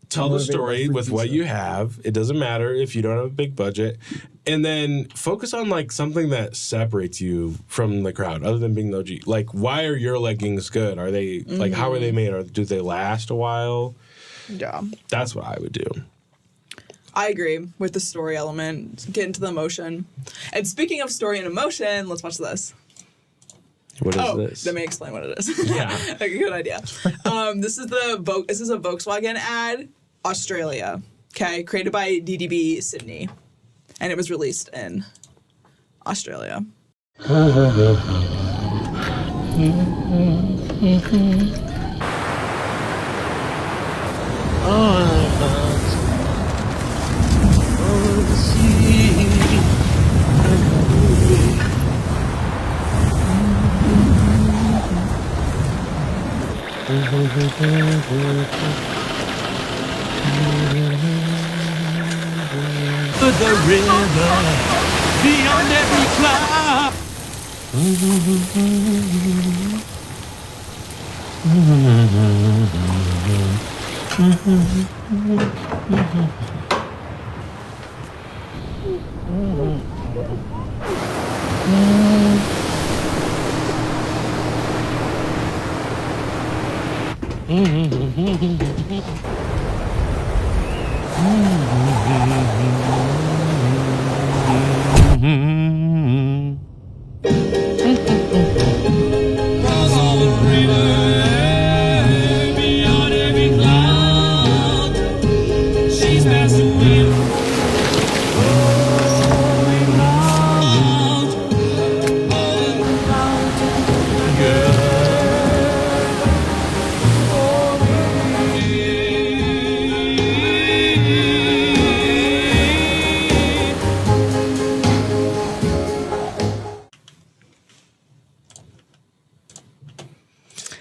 Tell the story with what you have. It doesn't matter if you don't have a big budget. And then focus on something that separates you from the crowd other than being the OG. Like, why are your leggings good? Are they how are they made? Do they last a while? Yeah. That's what I would do. I agree with the story element. Get into the emotion. And speaking of story and emotion, let's watch this. What is this? Let me explain what it is. Yeah. Okay, good idea. This is a Volkswagen ad, Australia. Okay, created by DDB Sydney. And it was released in Australia. The river beyond every cloud.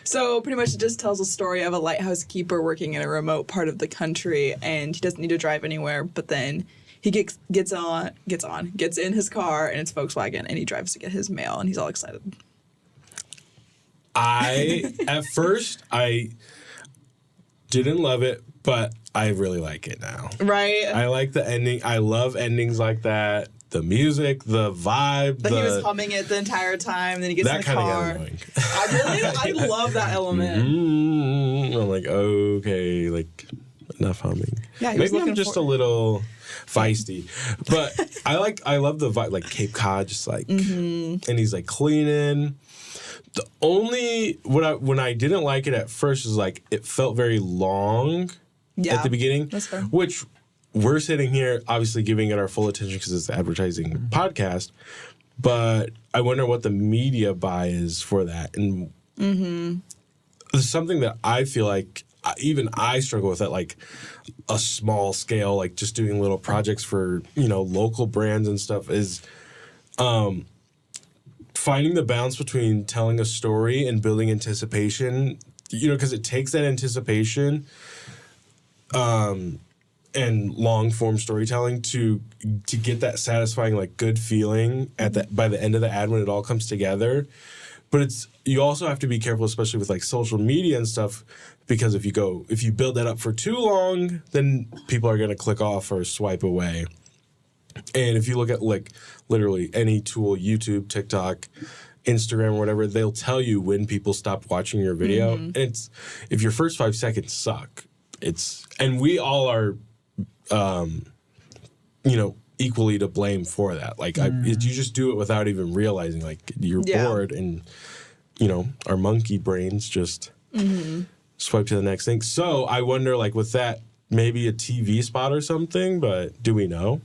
So pretty much it just tells a story of a lighthouse keeper working in a remote part of the country, and he doesn't need to drive anywhere, but then he gets in his car, and it's Volkswagen, and he drives to get his mail, and he's all excited. At first, I didn't love it, but I really like it now. Right? I like the ending. I love endings like that. The music, the vibe. He was humming it the entire time, then he gets in the car. That kind of got annoying. I love that element. Mm-hmm. I'm like, okay, enough humming. Yeah, maybe I'm just a little feisty, but I love the vibe, like Cape Cod, just and he's cleaning. The only when I didn't like it at first was it felt very long at the beginning, that's fair. Which we're sitting here obviously giving it our full attention because it's an advertising podcast, but I wonder what the media buy is for that, and something that I feel like even I struggle with at a small scale, just doing little projects for local brands and stuff is finding the balance between telling a story and building anticipation, because it takes that anticipation and long form storytelling to get that satisfying like good feeling at the by the end of the ad when it all comes together. But you also have to be careful, especially with like social media and stuff, because if you build that up for too long, then people are going to click off or swipe away. And if you look at like literally any tool, YouTube, TikTok, Instagram, or whatever, they'll tell you when people stop watching your video. And if your first 5 seconds suck, and we all are, equally to blame for that. Like you just do it without even realizing. Like you're bored, and our monkey brains just swipe to the next thing. So I wonder, like with that, maybe a TV spot or something. But do we know?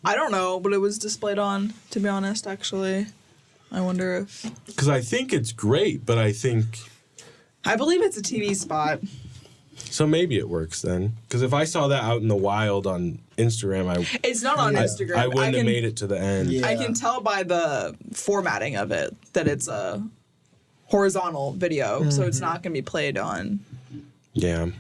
I don't know, but it was displayed on, to be honest, actually. I wonder if... Because I think it's great, but I believe it's a TV spot. So maybe it works then. Because if I saw that out in the wild on Instagram, It's not on Instagram. I wouldn't have made it to the end. Yeah. I can tell by the formatting of it that it's a horizontal video, so it's not going to be played on... Yeah.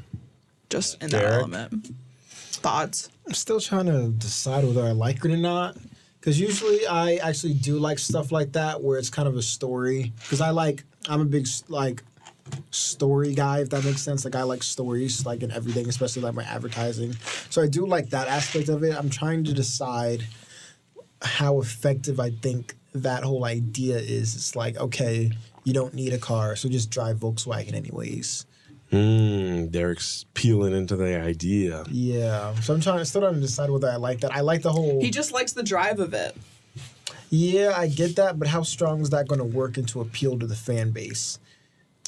Just in that element. Thoughts? I'm still trying to decide whether I like it or not. Because usually I actually do like stuff like that where it's kind of a story. Because I'm a big, story guy, if that makes sense. Like, I like stories, like, in everything, especially, like, my advertising. So I do like that aspect of it. I'm trying to decide how effective I think that whole idea is. It's like, okay, you don't need a car, so just drive Volkswagen anyways. Derrick's peeling into the idea. Yeah. So I'm still trying to decide whether I like that. I like the whole... He just likes the drive of it. Yeah, I get that, but how strong is that going to work into appeal to the fan base?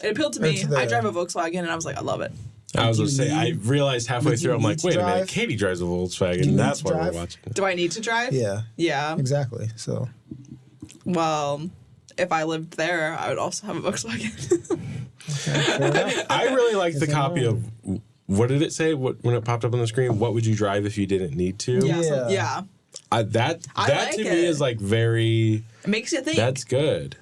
It appealed to me. I drive a Volkswagen, and I was like, I love it. I was going to say, I realized halfway through, I'm like, wait a minute, Katie drives a Volkswagen. That's why we're watching it. Do I need to drive? Yeah. Yeah. Exactly. So... Well, if I lived there, I would also have a Volkswagen. I really like the copy of, what did it say when it popped up on the screen? What would you drive if you didn't need to? Yeah. That like to it. me is like very... It makes you think. That's good.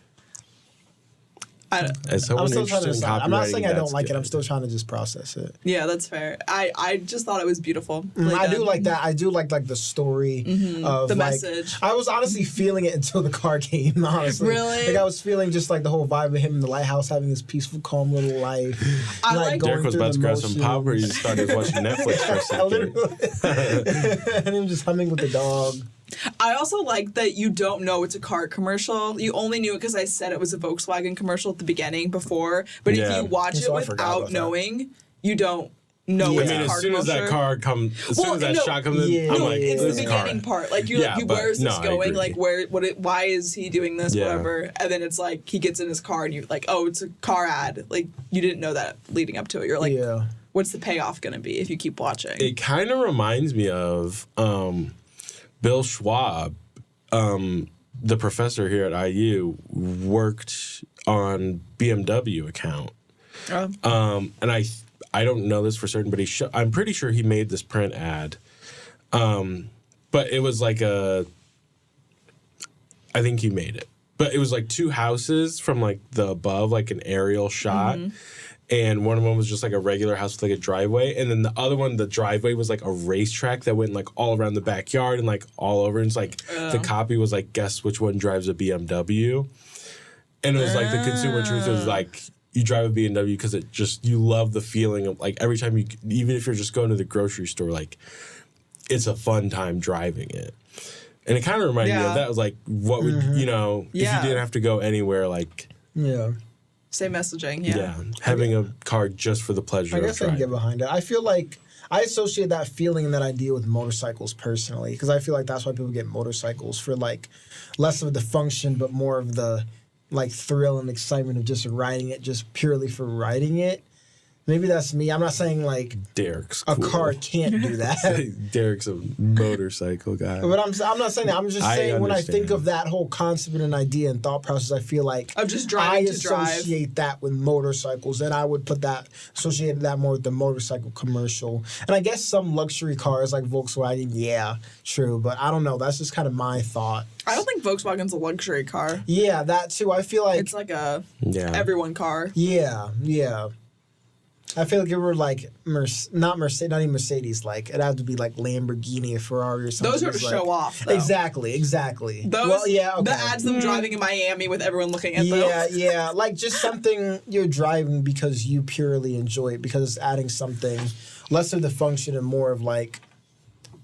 I'm still trying to decide. I'm not saying I don't like it. I'm still trying to just process it. Yeah, that's fair. I just thought it was beautiful. I do like that. I do like the story of the message. I was honestly feeling it until the car came. Honestly, really, like I was feeling just like the whole vibe of him in the lighthouse having this peaceful, calm little life. I like Derrick was about to grab some pop, or you started watching Netflix for a second. And him just humming with the dog. I also like that you don't know it's a car commercial. You only knew it because I said it was a Volkswagen commercial at the beginning before. But if you watch it without knowing, you don't know it's a car commercial. As soon as that car comes, as that shot comes in, I'm like, it's this the beginning part. Like, you're like, where's this going? Like, why is he doing this? Whatever. And then it's like, he gets in his car and you're like, oh, it's a car ad. Like, you didn't know that leading up to it. You're like, what's the payoff going to be if you keep watching? It kind of reminds me of Bill Schwab, the professor here at IU, worked on BMW account. And I don't know this for certain, but I'm pretty sure he made this print ad. But it was like I think he made it. But it was like two houses from like the above, like an aerial shot. And one of them was just like a regular house with like a driveway. And then the other one, the driveway was like a racetrack that went like all around the backyard and like all over. And it's like the copy was like, guess which one drives a BMW. And it was like the consumer truth was like, you drive a BMW because it just, you love the feeling of like every time even if you're just going to the grocery store, like it's a fun time driving it. And it kind of reminded me of that. It was like, what would, if you didn't have to go anywhere, like. Yeah. Same messaging, having a car just for the pleasure of driving. I guess I can get behind it. I feel like I associate that feeling and that idea with motorcycles personally, because I feel like that's why people get motorcycles, for like less of the function but more of the like thrill and excitement of just riding it, just purely for riding it. Maybe that's me. I'm not saying like Derrick's a car can't do that. Derrick's a motorcycle guy. But I'm not saying that. I'm just saying when I think of that whole concept and idea and thought process, I feel like of just driving I associate that with motorcycles, and I would associate that more with the motorcycle commercial. And I guess some luxury cars like Volkswagen, yeah, true. But I don't know. That's just kind of my thought. I don't think Volkswagen's a luxury car. Yeah, that too. I feel like it's like a everyone car. Yeah. I feel like it were like not even Mercedes. Like it'd have to be like Lamborghini or Ferrari or something. Those are to It's show off. Though. Exactly. Those, well, yeah. Okay. That adds them driving in Miami with everyone looking at them. Yeah. Like just something you're driving because you purely enjoy it because it's adding something less of the function and more of like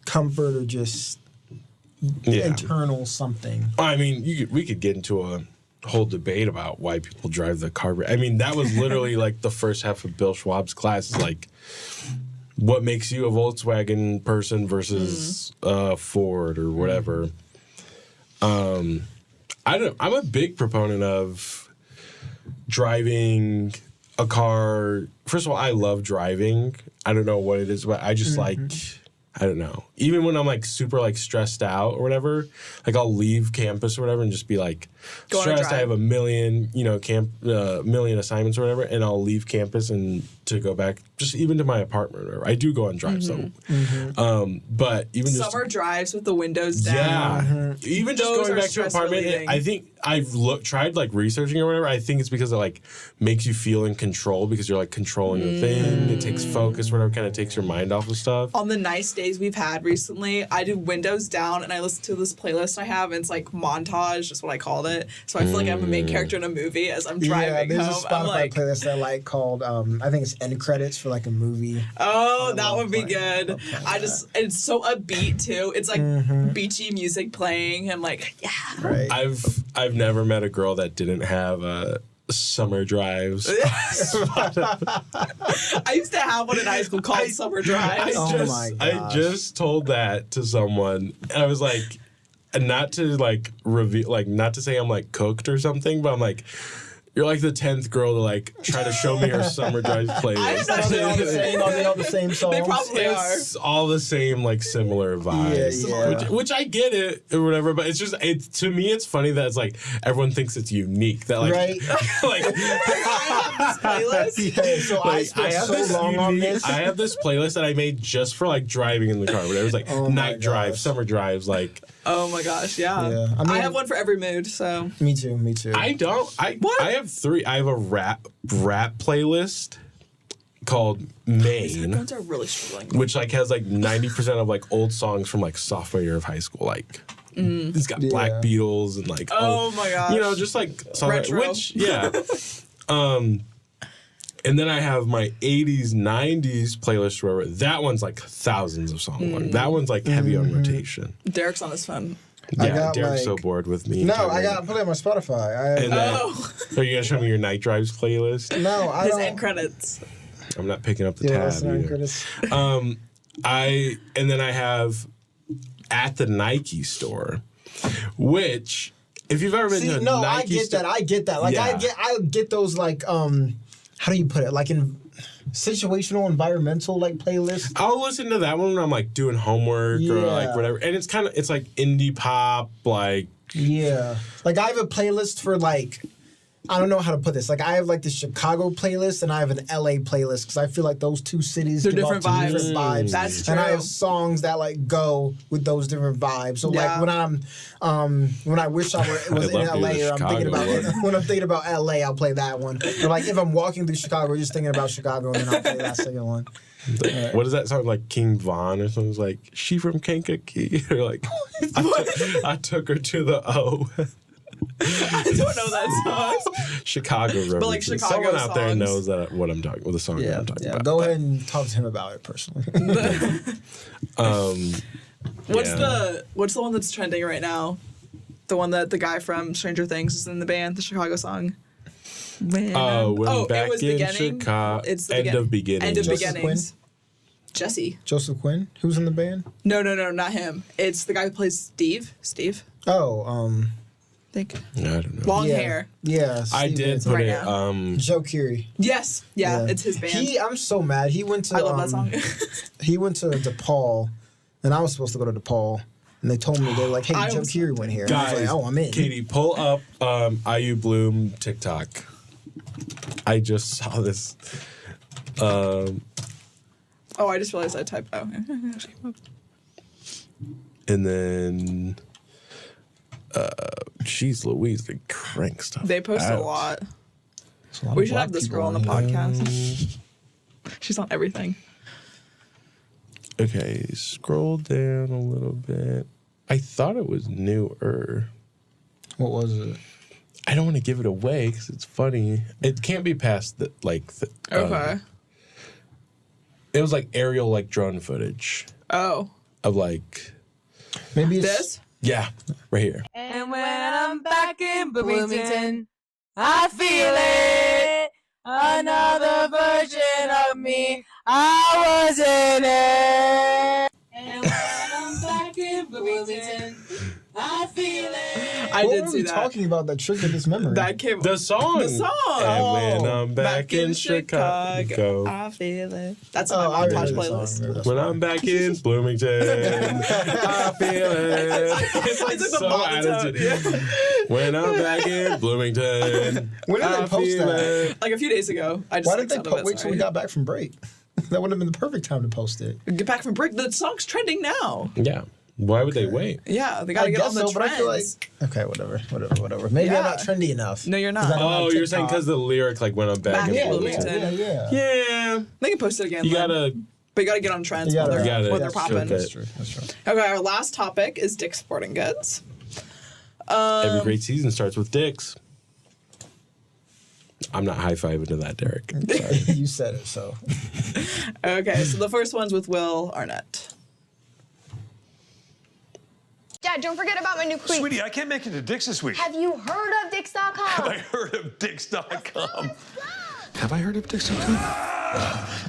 comfort or just internal something. I mean, we could get into a whole debate about why people drive the car. I mean, that was literally like the first half of Bill Schwab's class. Is like, what makes you a Volkswagen person versus Ford or whatever. I'm a big proponent of driving a car. First of all, I love driving. I don't know what it is, but I just like. I don't know. Even when I'm like super like stressed out or whatever, like I'll leave campus or whatever and just be like stressed. I have a million, million assignments or whatever, and I'll leave campus and to go back just even to my apartment or whatever. I do go on drives though. But even just summer drives with the windows down. Yeah. Even just Those going are back to an apartment, stress-relieving. I think I've tried like researching or whatever. I think it's because it like makes you feel in control because you're like controlling the thing. It takes focus, whatever, kind of takes your mind off of stuff. On the nice days we've had recently, I do windows down and I listen to this playlist I have, and it's like montage, is what I called it. So I feel like I'm a main character in a movie as I'm driving there's home. a Spotify I'm like, playlist I like called I think it's end credits for like a movie. oh, that would be good. It's so upbeat too. It's like beachy music playing. I'm like, yeah. Right. I've never met a girl that didn't have summer drives. I used to have one in high school called Summer Drives. I just told that to someone. I was like, not to like reveal, like not to say I'm like cooked or something, but I'm like, you're like the 10th girl to like try to show me her summer drives playlist. Are they all the same songs? They probably It's all the same, like similar vibes. Yeah. Which I get it or whatever, but it's just to me it's funny that it's like everyone thinks it's unique. That like Right. like I have this playlist. Yeah, so I spent so long on this. I have this playlist that I made just for like driving in the car. Whatever. It was like night drives, summer drives, like. Oh my gosh, yeah. I mean, I have one for every mood, so. Me too. I don't. I have three. I have a rap playlist called These Maine, headphones are really struggling. which like has like 90% of like old songs from like sophomore year of high school. Like it's got Black Beatles and like Oh my gosh. just like songs Retro. which and then I have my 80s, 90s playlist where that one's like thousands of songs long. That one's like heavy on rotation. Derek's on his phone. Yeah, Derek's so bored with me. No, I got to put it on my Spotify. And then, are you gonna show me your night drives playlist? No, I His don't. end credits. I'm not picking up the that's tab not either. credits. And then I have at the Nike store, which if you've ever been to a Nike store, I get that. Like I get those like how do you put it? Like in situational, environmental like playlists. I'll listen to that one when I'm like doing homework or like whatever. And it's like indie pop, like Like I have a playlist for like I don't know how to put this. Like I have like the Chicago playlist and I have an LA playlist because I feel like those two cities They're give off different vibes. different vibes. That's true. And I have songs that like go with those different vibes. So like when I'm when I wish I was in LA or I'm thinking about when I'm thinking about LA, I'll play that one. Or like if I'm walking through Chicago, just thinking about Chicago, and then I'll play that second one. What does that sound like? King Von or something? It's like she from Kankakee or like I took her to the O. I don't know that song. Chicago references. But like Chicago Someone out there songs. knows that what I'm talking, what the song I'm talking about. Go ahead and talk to him about it personally. What's the one that's trending right now? The one that the guy from Stranger Things is in the band, the Chicago song. When back it was in beginning. Chicago. It's the End of beginning. End of Joseph beginnings. Jesse. Joseph Quinn, who's in the band? No, not him. It's the guy who plays Steve. Steve. Oh, I think. I don't know. Long hair. Yeah, I did put right it. now. Joe Keery. Yes. Yeah, it's his band. I'm so mad. He went to. I love that song. He went to DePaul, and I was supposed to go to DePaul, and they told me they were like, "Hey, Joe Keery went here." And I was like, "Oh, I'm in." Katie, pull up IU Bloom TikTok. I just saw this. I just realized I typed out. And then, geez Louise, they crank stuff. They post out. a lot. We should have this girl on the podcast. She's on everything. Okay, scroll down a little bit. I thought it was newer. What was it? I don't want to give it away because it's funny. It can't be past the Okay. It was like aerial drone footage Oh. of maybe it's, This? yeah, right here. And when I'm back in Bloomington, I feel it. Another version of me, I was in it. And when I'm back in Bloomington, I feel it. I what did were see we that. talking about that triggered this memory? That came. The song. The song. And when I'm back in Chicago. I feel it. That's oh, on my I montage remember the playlist. song. That's When fine. I'm back in Bloomington, I feel it. It's like It's like the so monotone, attitude. When I'm back in Bloomington, When did they I post feel that? it. Like a few days ago. I just Why didn't they wait till sorry. we got back from break? That would have been the perfect time to post it. Get back from break. The song's trending now. Yeah. Why would they wait? Yeah, they gotta I get on guess the so, but I trends. feel like okay, whatever. Maybe I'm Yeah. not trendy enough. No, you're not. 'Cause I don't Oh, have you're saying TikTok. because the lyric, when I'm back Back in in Bloomington. Bloomington. Yeah. They can post it again. You then. gotta. But you gotta get on trends You while gotta- they're, gotta when they're flip popping. it. That's true. That's true. Okay, our last topic is Dick's Sporting Goods. Every great season starts with dicks. I'm not high-fiving to that, Derrick. Sorry, you said it, so. Okay, so the first one's with Will Arnett. Dad, don't forget about my new cleats. Sweetie, I can't make it to Dick's this week. Have you heard of Dix.com? Have I heard of Dix.com? Have I heard of Dix.com?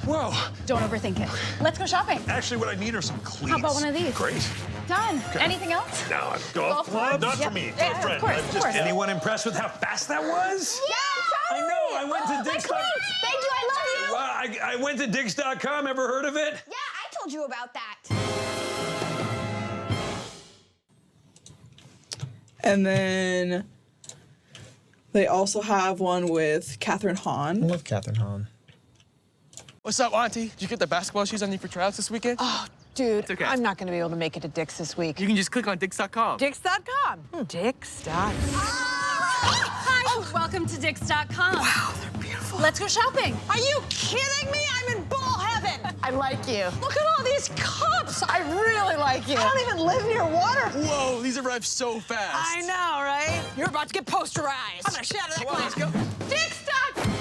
Whoa. Don't overthink it. Let's go shopping. Actually, what I need are some cleats. How about one of these? Great. Done. Anything else? Now, Golf clubs? not Yep. for me. Yeah, For a friend. of course, I'm of just course. anyone impressed with how fast that was? Yeah, I totally. know. I went to My Dix.com. cleats. Thank you. I love you. Well, I went to Dix.com. Ever heard of it? Yeah, I told you about that. And then they also have one with Catherine I Hahn. love Catherine Hahn. What's up, Auntie? Did you get the basketball shoes on you for tryouts this weekend? Oh, dude, okay. I'm not going to be able to make it to Dick's this week. You can just click on Dix.com. Dix.com. Dix.com. Hi. Oh, welcome to Dix.com. Wow, they're beautiful. Let's go shopping. Are you kidding me? I'm in ball heaven. I like you. Look at all these cups. I really like you. I don't even live near water. Whoa, these arrived so fast. I know, right? You're about to get posterized. I'm going to shatter that Come on, glass. let's go. Dix.com.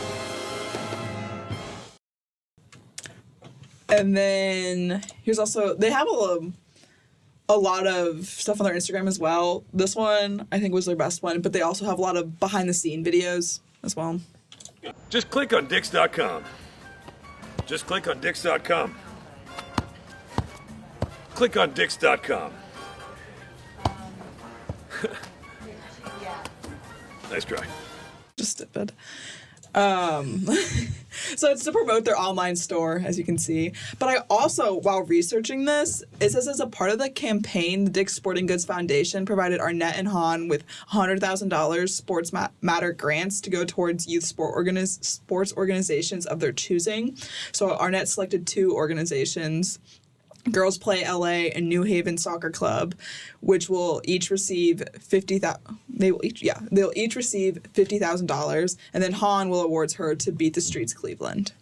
And then here's also, they have a lot of stuff on their Instagram as well. This one, I think, was their best one, but they also have a lot of behind-the-scene videos as well. Just click on Dix.com. Just click on Dix.com. Click on Dix.com. Nice try. Just stupid. So it's to promote their online store, as you can see. But I also, while researching this, it says as a part of the campaign, the Dick's Sporting Goods Foundation provided Arnett and Hahn with $100,000 Sports Matter grants to go towards youth sports organizations of their choosing. So Arnett selected 2 organizations, Girls Play LA and New Haven Soccer Club, which will each receive they'll each receive $50,000, and then Hahn will awards her to Beat the Streets Cleveland.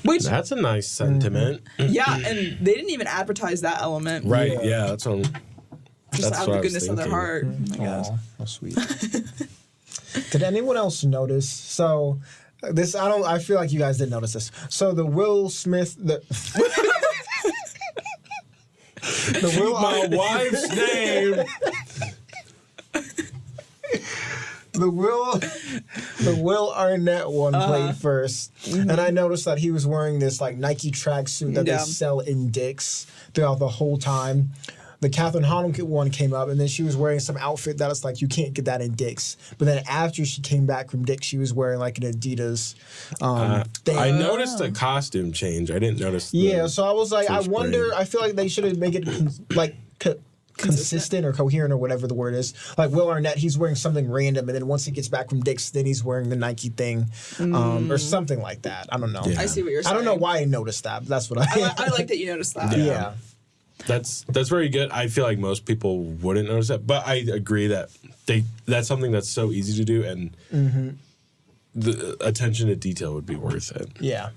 Which That's a nice sentiment. yeah, and they didn't even advertise that element. Right, yeah, that's what Just that's out of what the I was goodness of their thinking. heart, I guess. Aw, how sweet. Did anyone else notice? So this, I feel like you guys didn't notice this. So the Will Smith, the Will My wife's name. the Will Arnett one played first, and I noticed that he was wearing this like Nike tracksuit that they sell in Dick's throughout the whole time. The Catherine Hahn one came up, and then she was wearing some outfit that was like, you can't get that in Dick's. But then after she came back from Dick's, she was wearing like an Adidas thing. I noticed a costume change. I didn't notice. Yeah, so I was like, I first wonder. brand. I feel like they should have make it consistent or coherent or whatever the word is. Like Will Arnett, he's wearing something random, and then once he gets back from Dick's, then he's wearing the Nike thing, or something like that. I don't know. Yeah. I see what you're I saying. don't know why I noticed that, but that's what I like that you noticed that. Yeah. That's very good. I feel like most people wouldn't notice that, but I agree that that's something that's so easy to do, and the attention to detail would be worth it. Yeah.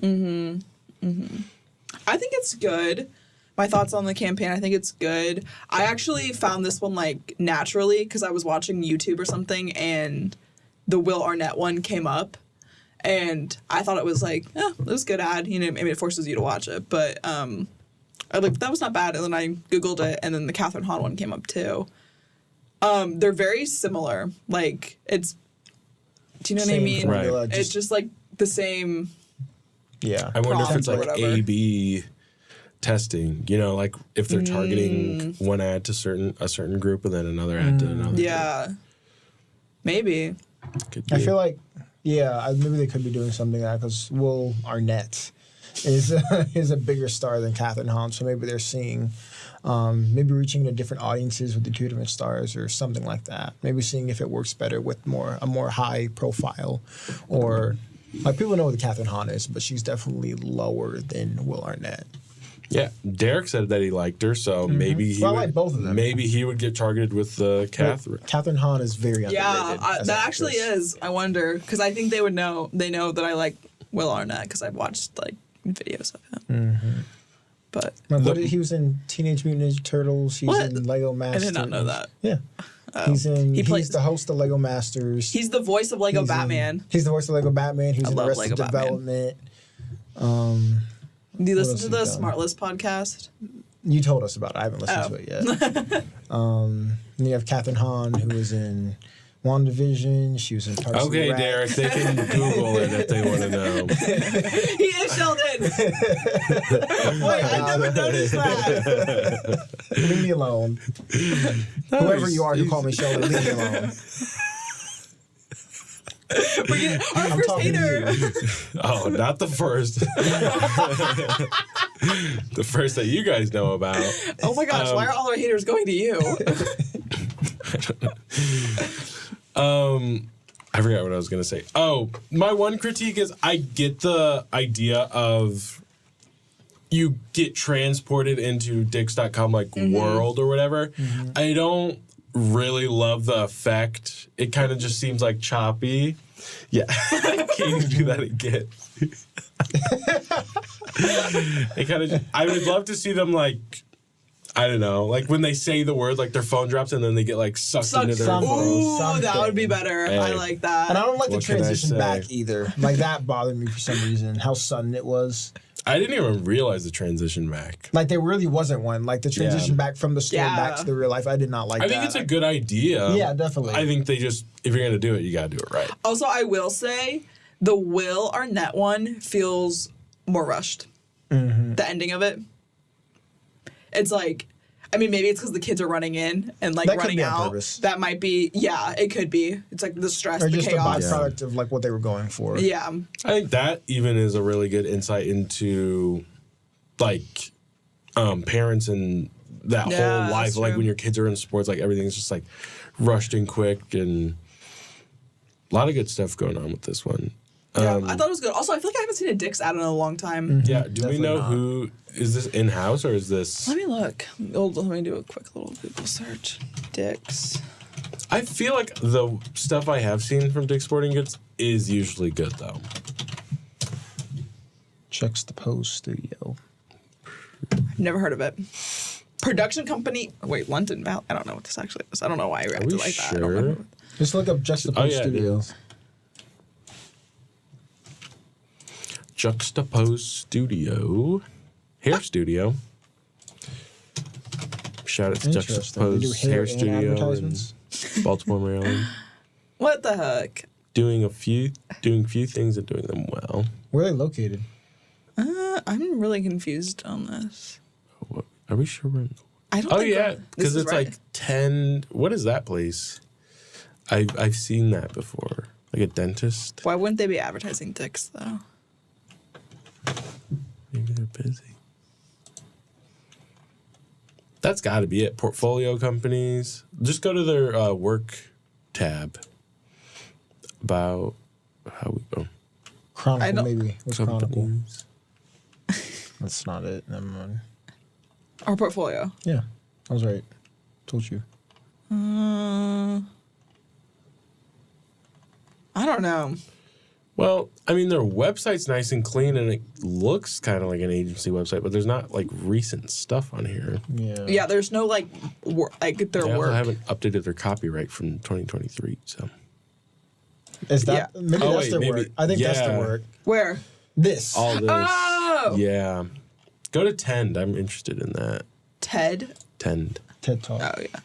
I think it's good. My thoughts on the campaign, I think it's good. I actually found this one like naturally because I was watching YouTube or something and the Will Arnett one came up and I thought it was like, it was a good ad. You know, maybe it forces you to watch it. But I looked, that was not bad. And then I Googled it and then the Catherine Hahn one came up too. They're very similar. Like it's, do you know what I mean? Right. It's just like the same. Yeah. I wonder if it's like whatever. A/B testing. You know, like if they're targeting one ad to a certain group and then another ad to another. Yeah. Maybe. Could be. I feel like, maybe they could be doing something like that because Will Arnett is a bigger star than Catherine Hahn, so maybe they're seeing, maybe reaching to different audiences with the two different stars or something like that. Maybe seeing if it works better with a more high profile, or like people know what Catherine Hahn is, but she's definitely lower than Will Arnett. Yeah, Derrick said that he liked her, so maybe he Well, I would, like both of them. Maybe he would get targeted with Catherine. Catherine Hahn is very underrated. Yeah, as that an actually actress. is. I wonder because I think they would know. They know that I like Will Arnett because I've watched like videos of him. But He was in Teenage Mutant Ninja Turtles. He's What? in Lego Masters. I did not know that. Yeah. Oh. He's plays- the host of Lego Masters. He's the voice of Lego He's in- Batman. He's the voice of Lego Batman. He's I in love Arrested Lego Batman. Development. Do you What listen else to has the he Smart List podcast? You told us about it. I haven't listened Oh. to it yet. And you have Catherine Hahn, who was in WandaVision. She was in Parks and Okay, Rec. Derrick, they can Google it if they want to know. He is Sheldon. Wait, I never noticed that. Leave me alone. Whoever you are who call me Sheldon, leave me alone. We're getting our I'm first talking to hater. you. Oh, not the first. The first that you guys know about. Oh my gosh, why are all our haters going to you? I forgot what I was gonna say. Oh, my one critique is I get the idea of you get transported into Dix.com like world or whatever. I don't really love the effect. It kind of just seems like choppy. Yeah, can't even do that again. It kind of. I would love to see them like. I don't know, like when they say the word, like their phone drops and then they get like sucked into their something. phone. Ooh, that would be better. Hey. I like that. And I don't like the What can I transition say? back either. Like that bothered me for some reason. How sudden it was. I didn't even realize the transition back. Like there really wasn't one. Like the transition back from the story back to the real life. I did not like that. I think it's a good idea. Yeah, definitely. I think they just, if you're gonna do it, you gotta do it right. Also, I will say the Will Arnett one feels more rushed. The ending of it. It's like, I mean, maybe it's because the kids are running in and like That could running be on out. purpose. That might be, yeah, it could be. It's like the stress, or the just chaos. a byproduct of like what they were going for. Yeah. I think that even is a really good insight into like parents and that Yeah, whole life. that's Like true. when your kids are in sports, like everything's just like rushed and quick, and a lot of good stuff going on with this one. Yeah, I thought it was good. Also, I feel like I haven't seen a Dix ad in a long time. Yeah, do we know who is this in house or is this? Let me look. Let me do a quick little Google search. Dix. I feel like the stuff I have seen from Dick's Sporting Goods is usually good though. Juxtapose Studio. I've never heard of it. Production company. Wait, London Valley. I don't know what this actually is. I don't know why you reacted we like that. I don't sure? know. Just look up Juxtapose Oh, yeah, it Studio. is. Juxtapose Studio, hair studio. Shout out to Interesting. They do Juxtapose hair Hair and Studio advertisements? in Baltimore, Maryland. What the heck? Doing few things and doing them well. Where are they located? I'm really confused on this. Are we sure we're in? I don't Oh think yeah, this because is it's right. like 10. What is that place? I've seen that before. Like a dentist. Why wouldn't they be advertising Dix though? Maybe they're busy. That's got to be it. Portfolio companies. Just go to their work tab. About how we go. Chronicle, maybe. What's Chronicle? Companies. That's not it. Never mind. Our portfolio. Yeah, I was right. Told you. I don't know. Well, I mean, their website's nice and clean, and it looks kind of like an agency website, but there's not like recent stuff on here. Yeah, there's no like their They also work. haven't updated their copyright from 2023, so. Is that maybe Oh, that's wait, their maybe- work? I think that's their yeah. work. Where? This. All this. Oh! Yeah. Go to Tend. I'm interested in that. Ted. Tend. TED Talk. Oh yeah.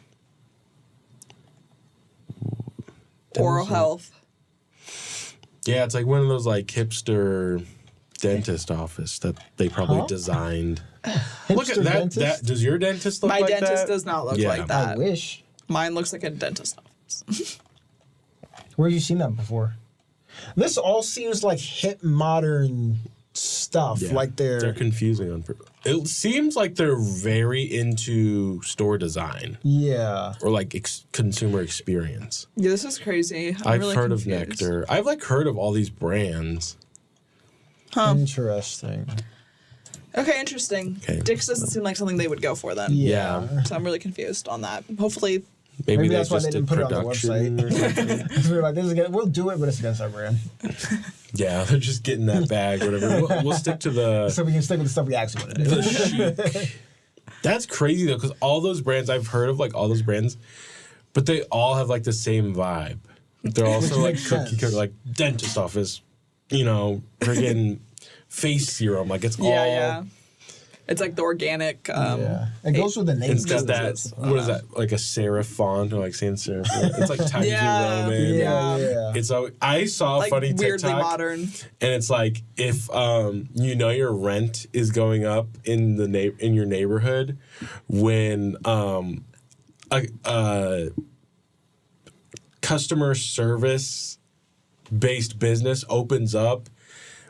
Oral health. Yeah, it's like one of those like hipster dentist office that they probably designed. Look at Hipster that. dentist? That does your dentist look My like dentist that? does not look Yeah. like that. I wish. Mine looks like a dentist office. Where have you seen that before? This all seems like hip modern stuff. Yeah. Like They're confusing on purpose. It seems like they're very into store design yeah. or like consumer experience. Yeah, this is crazy. I'm I've really heard confused. of Nectar. I've like heard of all these brands. Interesting. Okay, interesting. Okay. Dick's doesn't seem like something they would go for then. Yeah. So I'm really confused on that. Hopefully. Maybe they that's why just they did didn't put it on the production website. or something. 'Cause we were like, this is against, we'll do it, but it's against our brand. Yeah, they're just getting that bag, whatever. We'll stick to the So we can stick with the stuff we actually want to do. chic. That's crazy though, because all those brands I've heard of, like all those brands, but they all have like the same vibe. They're also like makes cookie sense. cutter, like dentist office, friggin' face serum. Like it's all. Yeah. It's like the organic. Yeah. It goes with the name. It's got too. that. What is that? Like a serif font or like sans serif? It's like Times New Roman. Yeah. It's I saw a Like funny weirdly TikTok, modern. and it's like if your rent is going up in in your neighborhood when a customer service based business opens up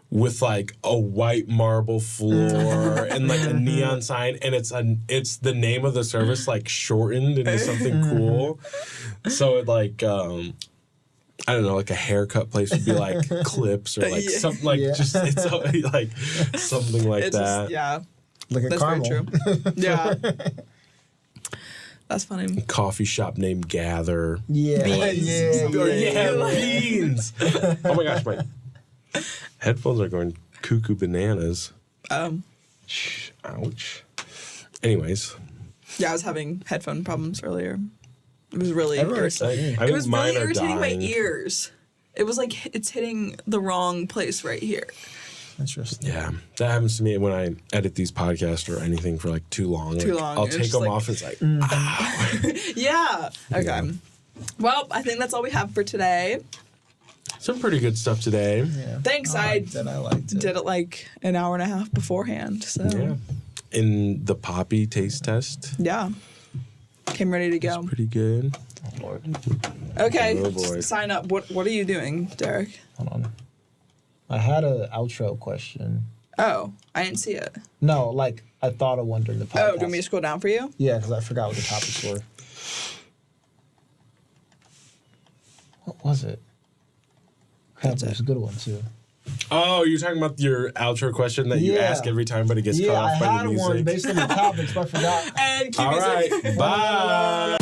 with like a white marble floor and like a neon sign, and it's the name of the service like shortened into something cool. So it like I don't know, like a haircut place would be like Clips or like something like just it's like something like It's that. just, yeah. Like a That's caramel. very true. Yeah. That's funny. Coffee shop named Gather. Yeah. Beans. Oh my gosh, my headphones are going cuckoo bananas. Ouch. Anyways. Yeah, I was having headphone problems earlier. It was really Everyone's irritating. saying- I It was think mine really are irritating dying. my ears. It was like it's hitting the wrong place right here. Interesting. Yeah, that happens to me when I edit these podcasts or anything for like too long. Too Like, long. I'll It's take just them like- off. It's like, Yeah. Okay. Well, I think that's all we have for today. some pretty good stuff today. Yeah. Thanks. I liked it. Did it like an hour and a half beforehand. So Yeah. In the Poppi taste test, yeah. Came ready to go. pretty good. Okay. Oh, boy. Sign up. What are you doing, Derrick? Hold on. I had an outro question. Oh, I didn't see it. No, like I thought of one during the podcast. Oh, do you want me to scroll down for you? Yeah, because I forgot what the topics were. What was it? Crap, it was a good one too. Oh, you're talking about your outro question that you Yeah. ask every time, but it gets cut Yeah, I off by had the music. one based on the topics, but I forgot. And cue All music. right, bye.